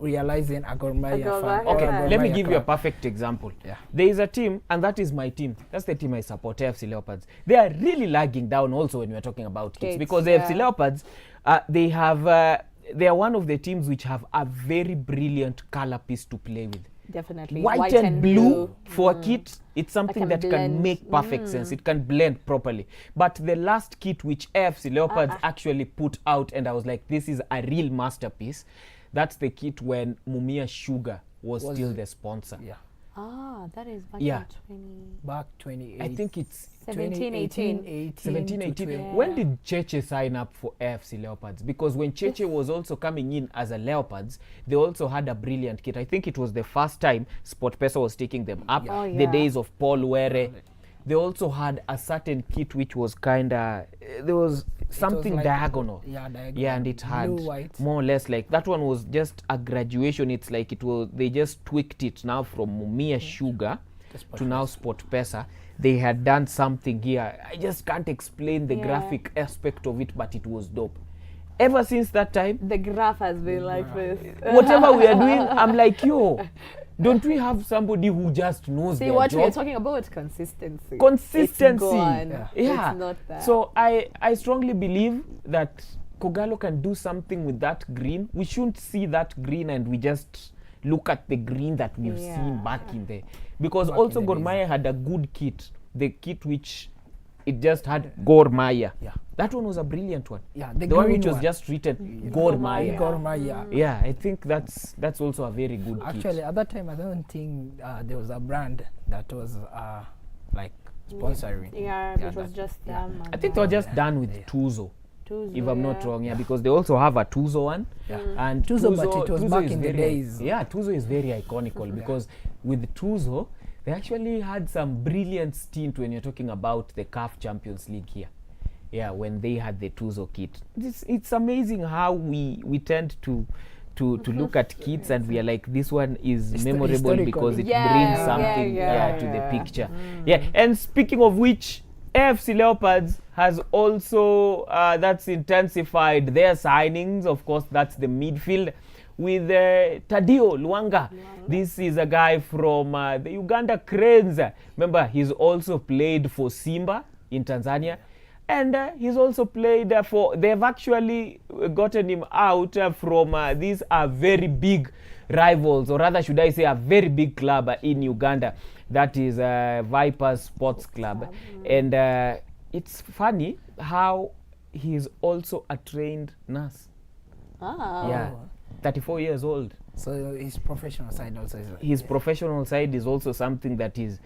realizing a Gor Mahia A Gor fan. Mahia or a Okay, Yeah. Gor let me Mahia give you a club. perfect example. Yeah. There is a team, and that is my team. That's the team I support, AFC Leopards. They are really lagging down also when we are talking about kids, Kids, because yeah. AFC Leopards, they are one of the teams which have a very brilliant color piece to play with. Definitely. White and blue for a kit, it's something can that can blend. make perfect sense. It can blend properly. But the last kit which AFC Leopards actually put out, and I was like, this is a real masterpiece. That's the kit when Mumia Sugar was still the sponsor. Yeah. Ah, that is back Yeah. in 20... Back 28. I think it's 17, 18. 17, 18. Yeah. When did Cheche sign up for AFC Leopards? Because when Cheche was also coming in as a Leopards, they also had a brilliant kit. I think it was the first time SportPesa was taking them up. Oh, The yeah. days of Paul Were. They also had a certain kit which was kind of, there was something like diagonal. Yeah, diagonal. Yeah, and it had blue, white. more or less like that one was just a graduation. It's like it was, they just tweaked it now from Mumia Sugar to now SportPesa. They had done something here. I just can't explain the graphic aspect of it, but it was dope. Ever since that time, The graph has been like this. whatever we are doing, I'm like, yo, don't we have somebody who just knows See their what job? we're talking about? Consistency. Consistency. It's gone. Yeah. It's not that. So I strongly believe that Kogalo can do something with that green. We shouldn't see that green and we just look at the green that we've seen back in there. Because Back also in the Gor days. Mahia had a good kit. The kit which it just had Gor Mahia. Yeah. That one was a brilliant one. Yeah, The one green which was just written Gor Mahia. Gor Mahia. Yeah, I think that's also a very good Actually, kit. at that time, I don't think there was a brand that was like sponsoring. Yeah, Yeah, it was that- just yeah. them. I think they were just done with Tuzo. If I'm not wrong, because they also have a Tuzo one. Yeah. And Tuzo, but it was Tuzo back is in the very- days. Yeah, Tuzo is very iconical because with Tuzo, they actually had some brilliant stint when you're talking about the CAF Champions League here. Yeah, when they had the Tuzo kit. It's amazing how we tend to look at kits and we are like, this one is memorable historical. because it Yeah, brings yeah, something yeah, to yeah. the picture. Yeah, and speaking of which, AFC Leopards has also that's intensified their signings. Of course, that's the midfield with Tadio Luanga. This is a guy from the Uganda Cranes. Remember, he's also played for Simba in Tanzania. And he's also played for, they've actually gotten him out from, these are very big rivals, or rather should I say a very big club in Uganda. That is Vipers Sports Club. And it's funny how he's also a trained nurse. Ah. Yeah, 34 years old. So his professional side also is. His professional side is also something that is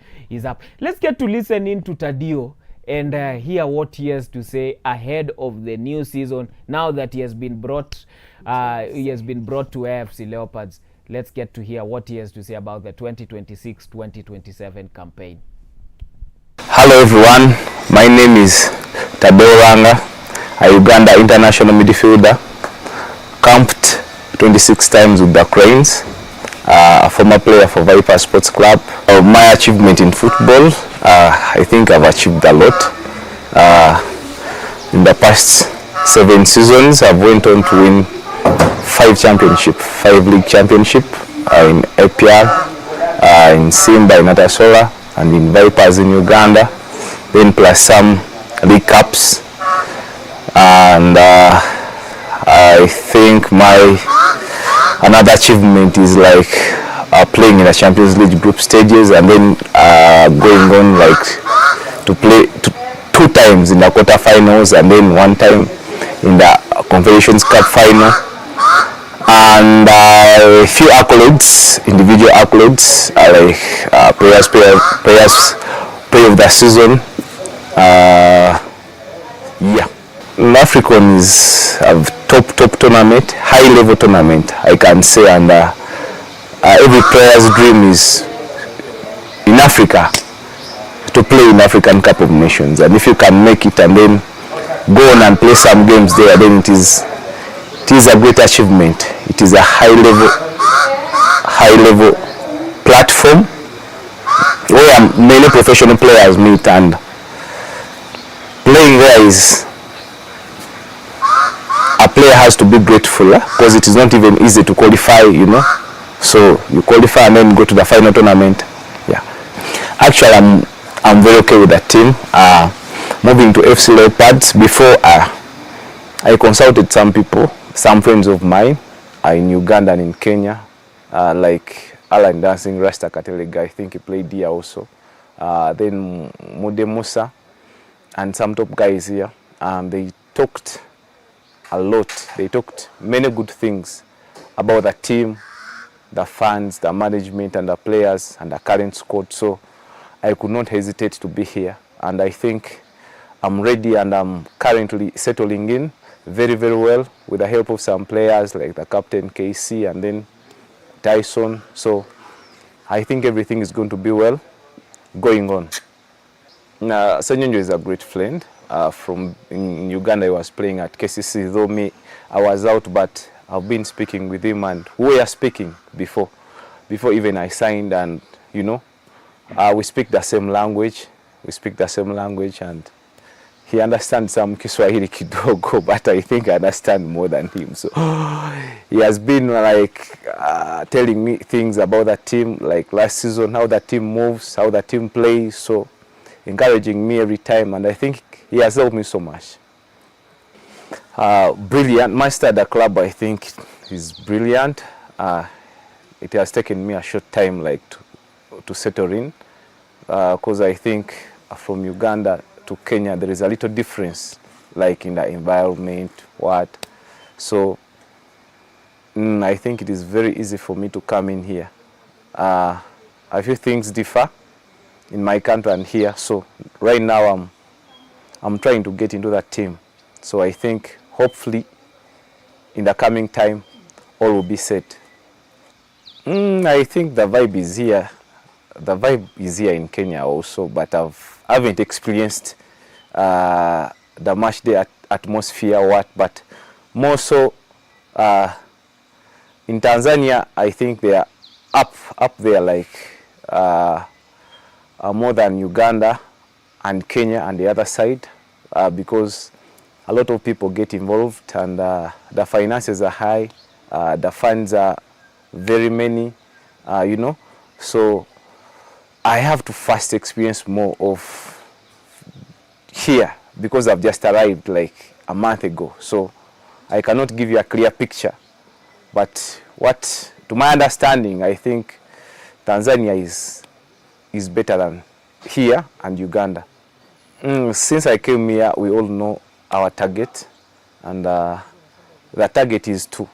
up. Let's get to listen in to Tadio and hear what he has to say ahead of the new season. Now that he has been brought to AFC Leopards, let's get to hear what he has to say about the 2026-2027 campaign. Hello everyone, my name is Tadio Luanga, a Uganda international midfielder, camped 26 times with the Cranes, a former player for Vipers Sports Club. My achievement in football, I think I've achieved a lot. In the past 7 seasons, I've went on to win 5 league championship in APR, in Simba, in Atasola, and in Vipers in Uganda, then plus some league cups. And I think another achievement is like playing in the Champions League group stages, and then going on like to play 2 times in the quarterfinals, and then 1 time in the Confederations Cup final. And a few accolades, individual accolades, like players player of the season. Yeah, WAFCON is a top tournament, high level tournament, I can say, and every player's dream is in Africa to play in African Cup of Nations. And if you can make it and then go on and play some games there, then it is a great achievement. It is a high level platform where many professional players meet, and playing there is, a player has to be grateful, because it is not even easy to qualify, so you qualify and then go to the final tournament. Yeah, actually I'm very okay with the team. Moving to FC Leopards, before I consulted some people, some friends of mine in Uganda and in Kenya, like Alan Dancing, Rasta Katelega, I think he played here also. Then Mude Musa and some top guys here. They talked a lot. They talked many good things about the team, the fans, the management, and the players, and the current squad. So I could not hesitate to be here. And I think I'm ready, and I'm currently settling in very, very well with the help of some players like the captain KC and then Tyson. So I think everything is going to be well going on. Senyonjo is a great friend. From in Uganda, I was playing at KCC, though I was out, but I've been speaking with him, and we were speaking before even I signed, and you know, we speak the same language. And he understands some Kiswahili kidogo, but I think I understand more than him. So he has been like telling me things about the team, like last season, how the team moves, how the team plays, so encouraging me every time, and I think he has helped me so much. Brilliant. My start at the club, I think, is brilliant. It has taken me a short time like to settle in, because I think from Uganda to Kenya there is a little difference, like in the environment, so I think it is very easy for me to come in here. A few things differ in my country and here, so right now I'm trying to get into that team. So I think hopefully in the coming time all will be set. I think the vibe is here. The vibe is here in Kenya also, but I haven't experienced the match day atmosphere, but more so in Tanzania, I think they are up there, like more than Uganda and Kenya and the other side, because a lot of people get involved, and the finances are high, the funds are very many, you know, so I have to first experience more of here, because I've just arrived like a month ago, so I cannot give you a clear picture. But what, to my understanding, I think Tanzania is better than here and Uganda. Since I came here, we all know our target, and the target is to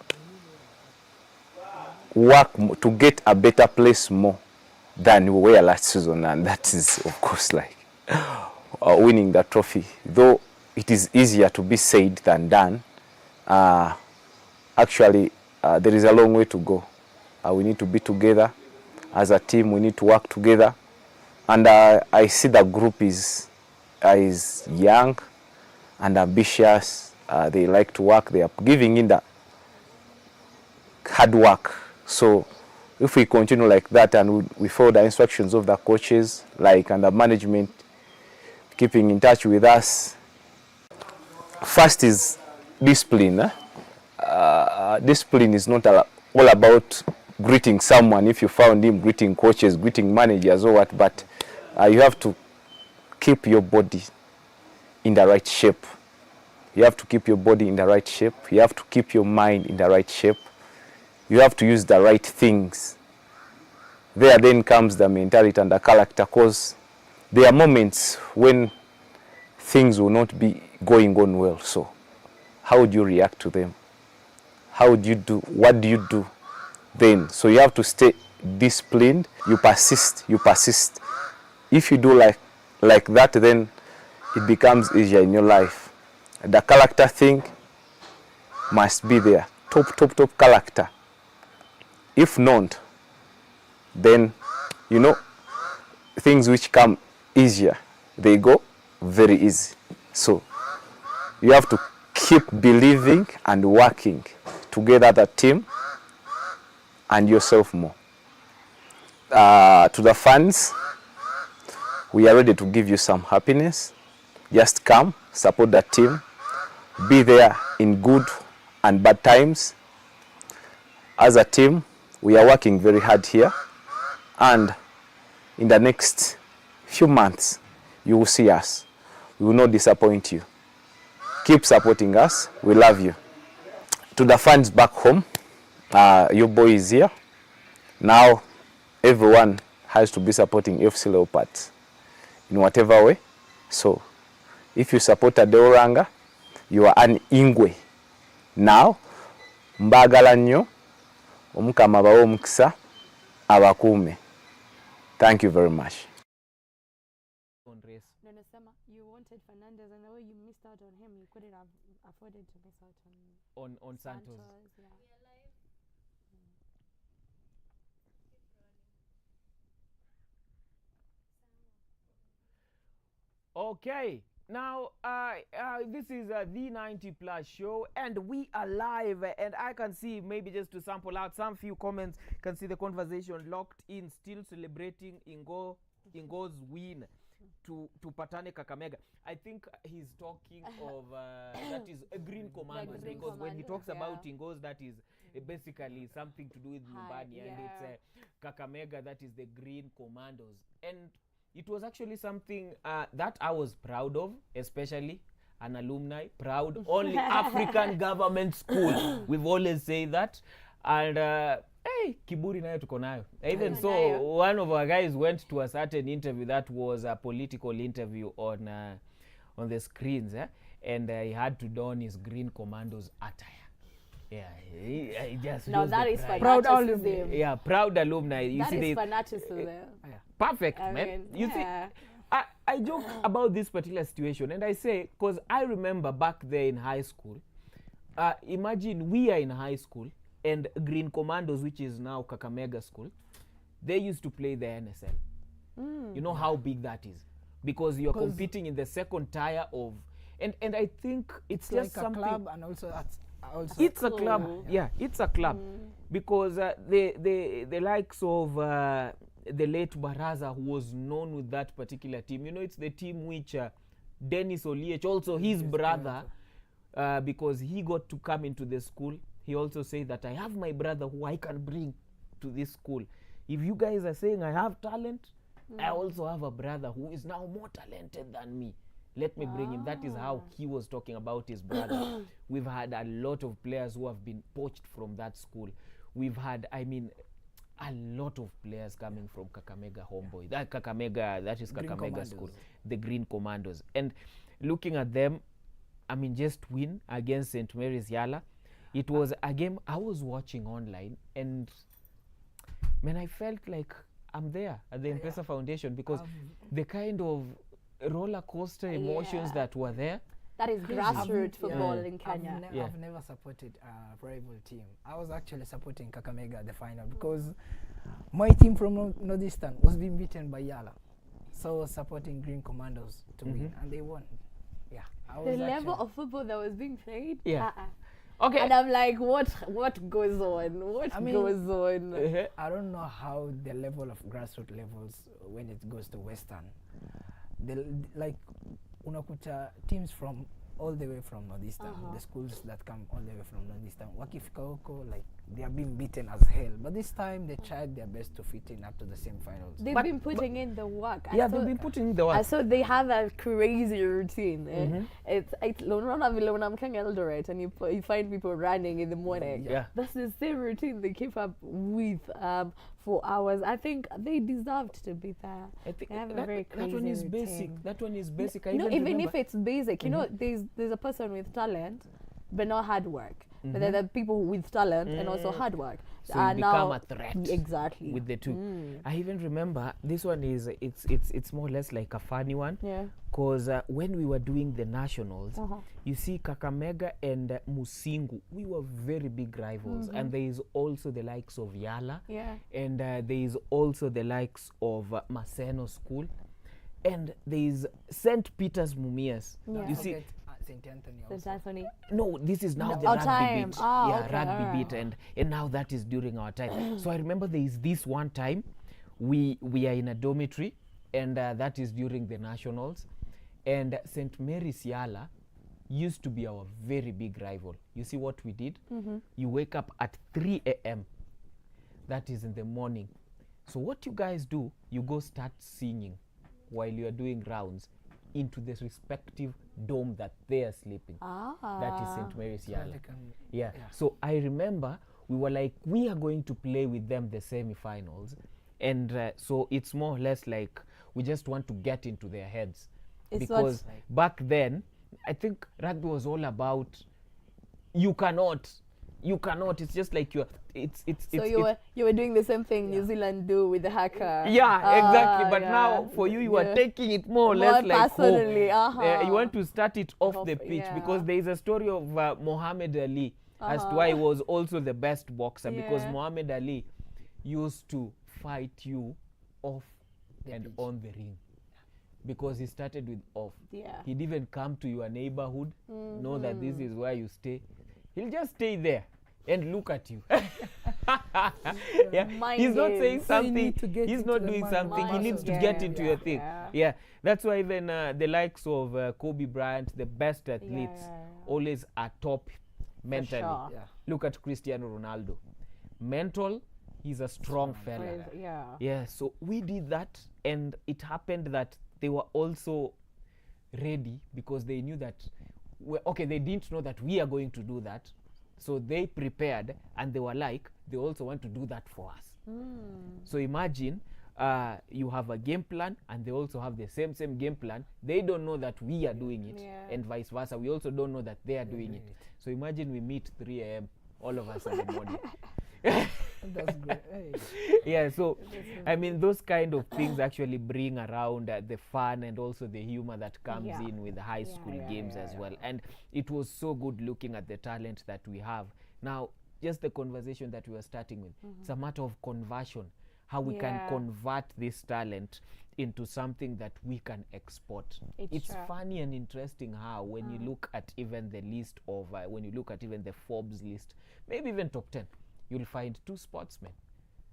work to get a better place more than we were last season, and that is of course like winning the trophy. Though it is easier to be said than done, actually there is a long way to go. We need to be together as a team. We need to work together, and I see the group is young and ambitious. They like to work. They are giving in the hard work. So if we continue like that, and we follow the instructions of the coaches, like, and the management keeping in touch with us, first is discipline. Discipline is not all about greeting someone if you found him, greeting coaches, greeting managers or what, but you have to keep your body in the right shape. You have to keep your body in the right shape. You have to keep your mind in the right shape. You have to use the right things. There then comes the mentality and the character, because there are moments when things will not be going on well. So how do you react to them? How do you do? What do you do then? So you have to stay disciplined. You persist. If you do like that, then it becomes easier in your life. The character thing must be there. Top character. If not, then, you know, things which come easier, they go very easy. So you have to keep believing and working together, the team and yourself more. To the fans, we are ready to give you some happiness. Just come, support the team, be there in good and bad times. As a team, we are working very hard here, and in the next few months, you will see us. We will not disappoint you. Keep supporting us. We love you. To the fans back home, your boy is here. Now, everyone has to be supporting AFC Leopards in whatever way. So, if you support Adeoranga, you are an Ingwe. Now, mbagala nnyo, omukama bawo omukisa abakuume. Thank you very much. On race. No, Nasema, you wanted Fernandez, and the way you missed out on him, you couldn't have afforded to miss out On Santos. Yeah. Okay, now this is the 90 Plus show, and we are live, and I can see, maybe just to sample out some few comments, can see the conversation locked in, still celebrating Ingo's win to Patane Kakamega. I think he's talking of that is a Green Commandos, Green because when he talks Commandos, about Ingos, that is basically something to do with Nyumbani, and it's Kakamega, that is the Green Commandos. And it was actually something that I was proud of, especially an alumni, proud, only African government school. We've always said that. And hey, kiburi nayo tuko nayo. Even so, one of our guys went to a certain interview that was a political interview on the screens, and he had to don his Green Commandos attire. Yeah, he just Now that is Proud fanaticism. alumni. yeah, proud alumni. You That see, is fanaticism. perfect, I man. mean, You yeah. see, I joke about this particular situation, and I say, because I remember back there in high school, imagine we are in high school, and Green Commandos, which is now Kakamega School, they used to play the NSL. You know how big that is, because you're competing in the second tier of, and I think it's just like a something. club, and also It's a club, yeah, it's a club, because the likes of the late Baraza, who was known with that particular team, you know, it's the team which Dennis Oliech, also his brother, because he got to come into the school, he also said that I have my brother who I can bring to this school. If you guys are saying I have talent, I also have a brother who is now more talented than me. Let me bring him. That is how he was talking about his brother. We've had a lot of players who have been poached from that school. We've had, I mean, a lot of players coming from Kakamega Homeboy. That Kakamega, that is Green Kakamega Commandos. School, the Green Commandos. And looking at them, I mean, just win against St. Mary's Yala. It was a game I was watching online, and man, I felt like I'm there at the M-Pesa Foundation, because the kind of roller coaster emotions that were there. That is grassroots football in I've, Kenya. I've never supported a rival team. I was actually supporting Kakamega at the final, because my team from Northeastern was being beaten by Yala. So I was supporting Green Commandos to win, and they won. Yeah. I was The level actually- of football that was being played. Yeah. Okay. And I'm like, what goes on? What I mean, goes on? I don't know how the level of grassroots levels when it goes to Western. Like unakuta teams from all the way from Northeastern, the schools that come all the way from Northeastern, wakifika huko, like they are being beaten as hell. But this time they tried their best to fit in up to the same finals. They've been putting in the work. Yeah, they've been putting in the work. I saw they have a crazy routine. It's unaona vile unamkanga Eldoret and you find people running in the morning. Yeah. That's the same routine they keep up with for hours. I think they deserved to be there. I think They have a that, very that one crazy is basic. routine. That one is basic. I No, even remember. if it's basic, you know, there's a person with talent, but not hard work. But there are people with talent and also hard work. So you become a threat. Exactly. With the two. I even remember this one is it's more or less like a funny one. Yeah. Because when we were doing the nationals, you see Kakamega and Musingu, we were very big rivals. And there is also the likes of Yala. Yeah. And there is also the likes of Maseno School. And there is St. Peter's Mumias. Yeah. You see, St. Anthony also. St. Anthony. no, this is now No, the our rugby time. bit. Ah, yeah, okay, rugby alright. bit, and now that is during our time. So I remember there is this one time we are in a dormitory, and that is during the nationals, and St. Mary's Yala used to be our very big rival. You see what we did? You wake up at 3 a.m. That is in the morning. So what you guys do, you go start singing while you are doing rounds into the respective dome that they are sleeping. That is St. Mary's So Yala. they can- Yeah. So I remember we were like, we are going to play with them the semi-finals. And so it's more or less like we just want to get into their heads. It's Because back then, I think rugby was all about you cannot. You cannot. It's just like you're. So you were doing the same thing New Zealand do with the hacker. Yeah, exactly. But now for you are taking it more or less like home. personally. You want to start it off the pitch because there is a story of Muhammad Ali as to why he was also the best boxer, because Muhammad Ali used to fight you off and on the ring, because he started with off. He'd even come to your neighborhood, know that this is where you stay. He'll just stay there and look at you. He's not saying something. He's not doing something. He needs to get into your thing. That's why even the likes of Kobe Bryant, the best athletes, always are top mentally. Look at Cristiano Ronaldo. Mental, he's a strong fella. So we did that, and it happened that they were also ready because they knew that they didn't know that we are going to do that, so they prepared, and they were like, they also want to do that for us. So imagine you have a game plan, and they also have the same game plan. They don't know that we are doing it, and vice versa. We also don't know that they are doing it. So imagine we meet 3 a.m. all of us in the morning. That's great. So I mean, those kind of things actually bring around the fun and also the humor that comes in with the high school games as well. And it was so good looking at the talent that we have now. Just the conversation that we were starting with, it's a matter of conversion, how we can convert this talent into something that we can export. It's funny and interesting how when you look at even the list of when you look at even the Forbes list, maybe even top 10, you'll find 2 sportsmen.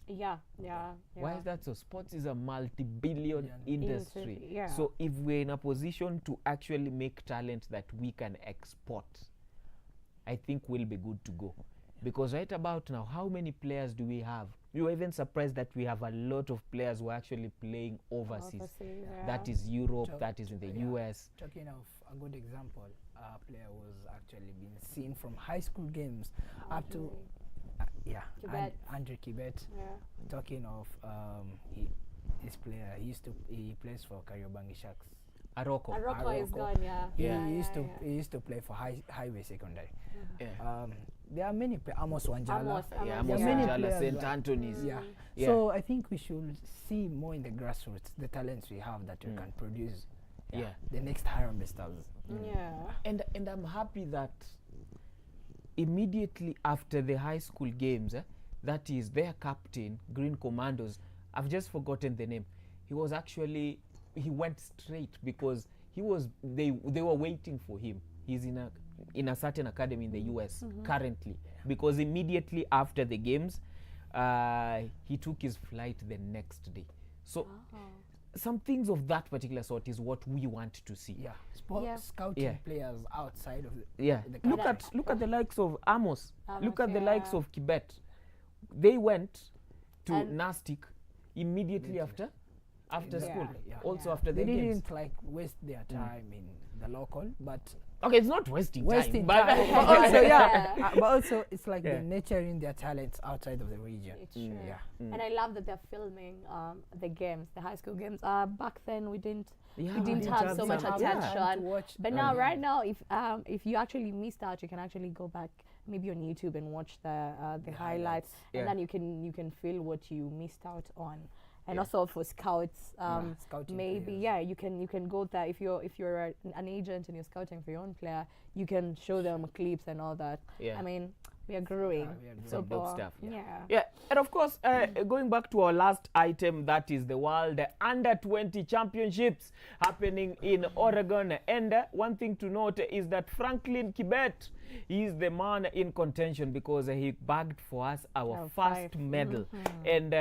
Why is that so? Sports is a multi-billion industry. So if we're in a position to actually make talent that we can export, I think we'll be good to go. Because right about now, how many players do we have? We were even surprised that we have a lot of players who are actually playing overseas. That is Europe, that is in the US. Talking of a good example, a player was actually being seen from high school games up to Andrew Kibet. Talking of this player, he plays for Kariobangi Sharks. Aroko is gone. He used to play for Highway Secondary. There are many Amos Wanjala. Amos Wanjala, St. Anthony's. So I think we should see more in the grassroots the talents we have that we can produce. The next Harambee Stars. And I'm happy that immediately after the high school games, that is their captain, Green Commandos, I've just forgotten the name. He went straight because they were waiting for him. He's in a certain academy in the US currently, because immediately after the games he took his flight the next day. So some things of that particular sort is what we want to see. Scouting players outside of the look at the likes of Amos. Look at the likes of Kibet. They went to Nastic immediately after school. Also after the games. They didn't like waste their time in the local, but it's not wasting time. But but also it's like they're nurturing their talents outside of the region. It's true. And I love that they're filming the games, the high school games. Back then we didn't have so much attention. But now, right now, if you actually missed out, you can actually go back maybe on YouTube and watch the highlights, and then you can feel what you missed out on. And also for scouts, maybe you can go there if you're an agent and you're scouting for your own player, you can show them clips and all that. I mean, we are growing. Some dope stuff. And of course, going back to our last item, that is the World Under-20 Championships happening in Oregon. And one thing to note is that Franklin Kibet is the man in contention because he bagged for us our first medal. And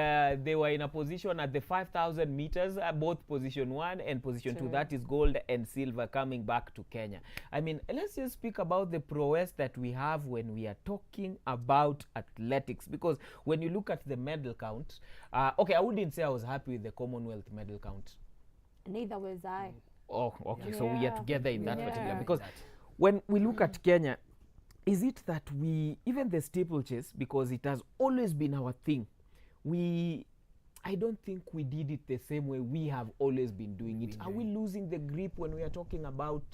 they were in a position at the 5,000 meters, both position 1 and position 2. That is gold and silver coming back to Kenya. I mean, let's just speak about the prowess that we have when we are talking about athletics, because when you look at the medal count, I wouldn't say I was happy with the Commonwealth medal count. Neither was I. So we are together in that particular, because when we look at Kenya, is it that even the steeplechase, because it has always been our thing, I don't think we did it the same way we have always been doing it. Are we losing the grip when we are talking about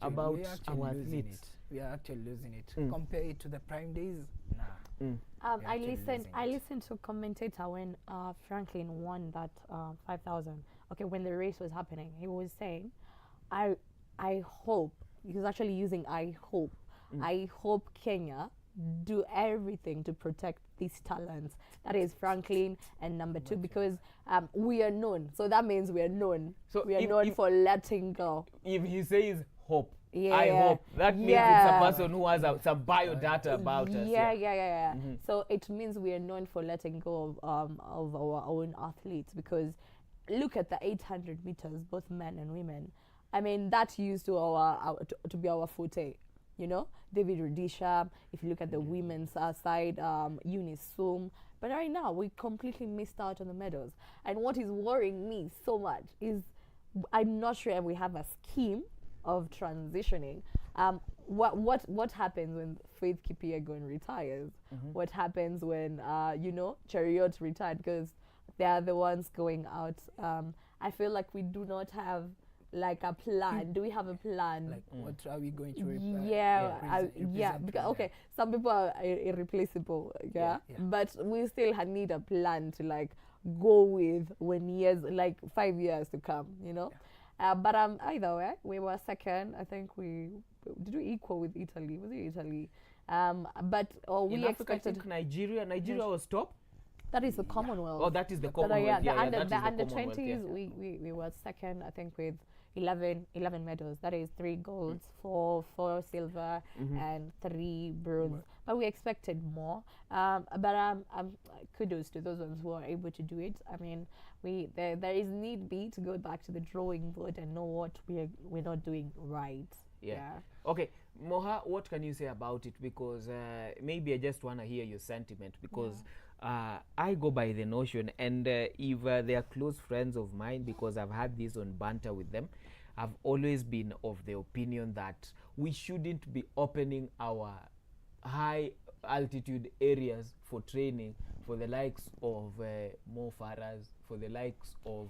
our athletes? we are actually losing it. Compare it to the prime days, nah. I actually listened. losing I it. listened to commentator when Franklin won that 5,000. Okay, when the race was happening, he was saying, "I hope." He was actually using "I hope." I hope Kenya do everything to protect these talents. That is Franklin and number 2, because we are known. So that means we are known. So we are if- known if- for letting go. If he says hope, I Yeah. hope, that means it's Yeah. a person who has some biodata about us. Yeah. So it means we are known for letting go of our own athletes, because look at the 800 meters, both men and women. I mean, that used to to be our forte. You know, David Rudisha. If you look at the women's side, Eunice Soom. But right now, we completely missed out on the medals. And what is worrying me so much is I'm not sure if we have a scheme of transitioning. What happens when Faith Kipyegon retires? What happens when Chariot retired? Because they are the ones going out. I feel like we do not have like a plan. Do we have a plan? Like, what are we going to Because okay, some people are irreplaceable, yeah? But we still need a plan to like go with when years, like 5 years to come, you know. But either way, we were second. I think did we equal with Italy? Was it Italy? But In we Africa, I expected. think Nigeria was top. That is the Commonwealth. Oh, that is the But, Commonwealth. the that is the under Commonwealth, 20s, we were second, I think, with 11 medals. That is 3 golds, 4 silver, and 3 bronze. But we expected more. But kudos to those ones who are able to do it. I mean, there is need be to go back to the drawing board and know what we're not doing right. Yeah. Okay, Moha, what can you say about it? Because maybe I just want to hear your sentiment, because I go by the notion, and if they are close friends of mine, because I've had this on banter with them, I've always been of the opinion that we shouldn't be opening our high altitude areas for training for the likes of Mo Farahs, for the likes of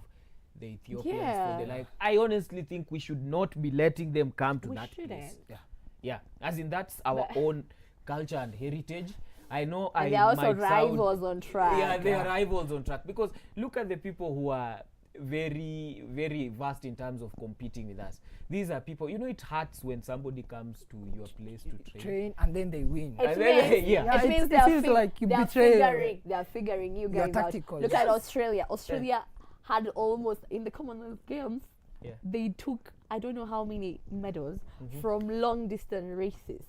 the Ethiopians, for the like. I honestly think we should not be letting them come to that place. Yeah, as in that's our own culture and heritage. I know and they are also rivals on track. Yeah, they are rivals on track, because look at the people who are very, very vast in terms of competing with us. These are people, you know, it hurts when somebody comes to your place to train and then they win. It means it feels like you betray. They are figuring you guys out. Tactical. Look at Australia. Australia had almost, in the Commonwealth Games, they took I don't know how many medals from long distance races.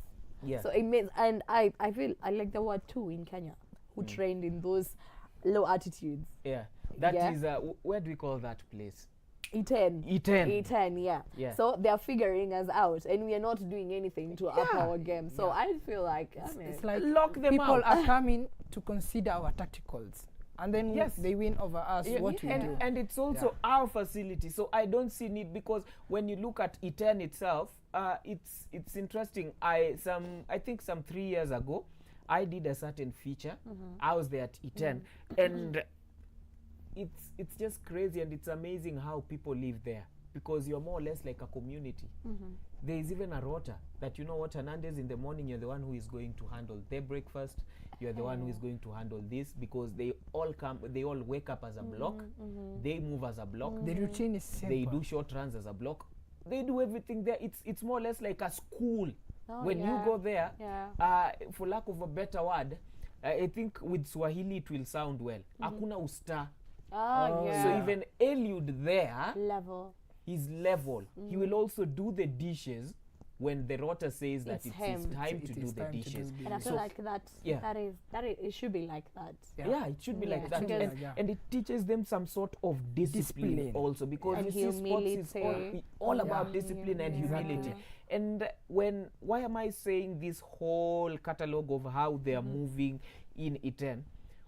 Yeah. So it means, and I feel I like the word too in Kenya, who trained in those low altitudes. Yeah. That is where do we call that place? E10, yeah. So they are figuring us out, and we are not doing anything to up our game. So I feel like it's like lock them people out. are coming to consider our tacticals, and then they win over us. What we do, and it's also our facility. So I don't see need, because when you look at E10 itself, it's interesting. I think some 3 years ago, I did a certain feature. I was there at E10, and it's just crazy, and it's amazing how people live there, because you're more or less like a community. There is even a rota that, you know what, Hernandez, in the morning you're the one who is going to handle their breakfast, you're the one who is going to handle this, because they all wake up as a block, they move as a block, the routine is simple. they do short runs as a block, they do everything there. It's more or less like a school. When you go there, for lack of a better word, I think with Swahili it will sound well. Hakuna usta. So even Eliud there, he's level. He will also do the dishes when the rota says that it's his time to do the dishes. And I feel like that it should be like that. Yeah, it should be like that. And it teaches them some sort of discipline also, because and you see, sports is all about discipline and humility. And why am I saying this whole catalogue of how they are moving in E10?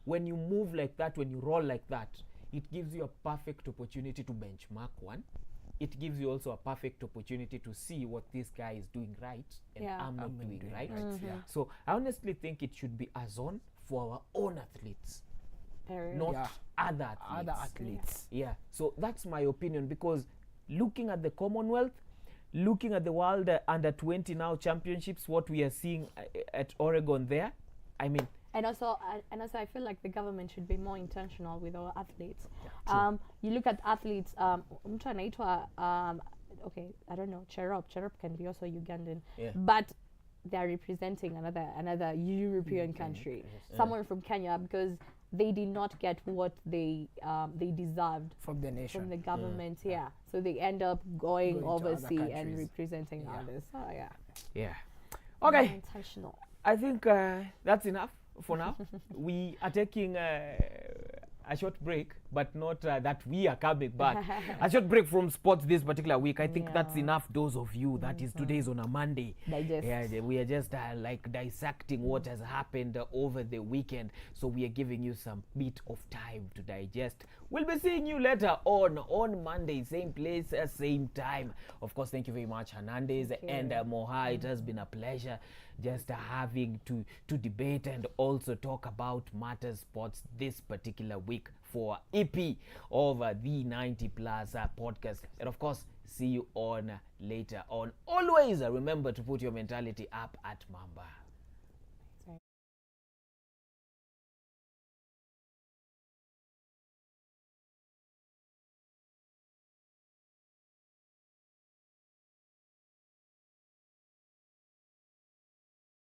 When you move like that, when you roll like that, it gives you a perfect opportunity to benchmark one. It gives you also a perfect opportunity to see what this guy is doing right and I'm not doing right. So I honestly think it should be a zone for our own athletes, not other athletes. Yeah. So that's my opinion, because looking at the Commonwealth, looking at the World Under 20 now championships, what we are seeing at Oregon there, I mean, and also I feel like the government should be more intentional with our athletes. You look at athletes, mtu anaitwa okay, I don't know, Cherop can be also Ugandan, but they are representing another European country, someone from Kenya, because they did not get what they deserved from the nation, from the government. So they end up going overseas and representing others. Okay, intentional. I think that's enough for now. We are taking a short break, but not that we are coming back. A short break from sports this particular week. I think that's enough. Those of you, that is today's on a Monday. Digest. Yeah, we are just like dissecting what has happened over the weekend. So we are giving you some bit of time to digest. We'll be seeing you later on Monday, same place, same time. Of course, thank you very much, Hernandez and Moha. It has been a pleasure just having to debate and also talk about matters sports this particular week for EP of the 90 Plus podcast. And of course, see you on later on. Always remember to put your mentality up at Mamba.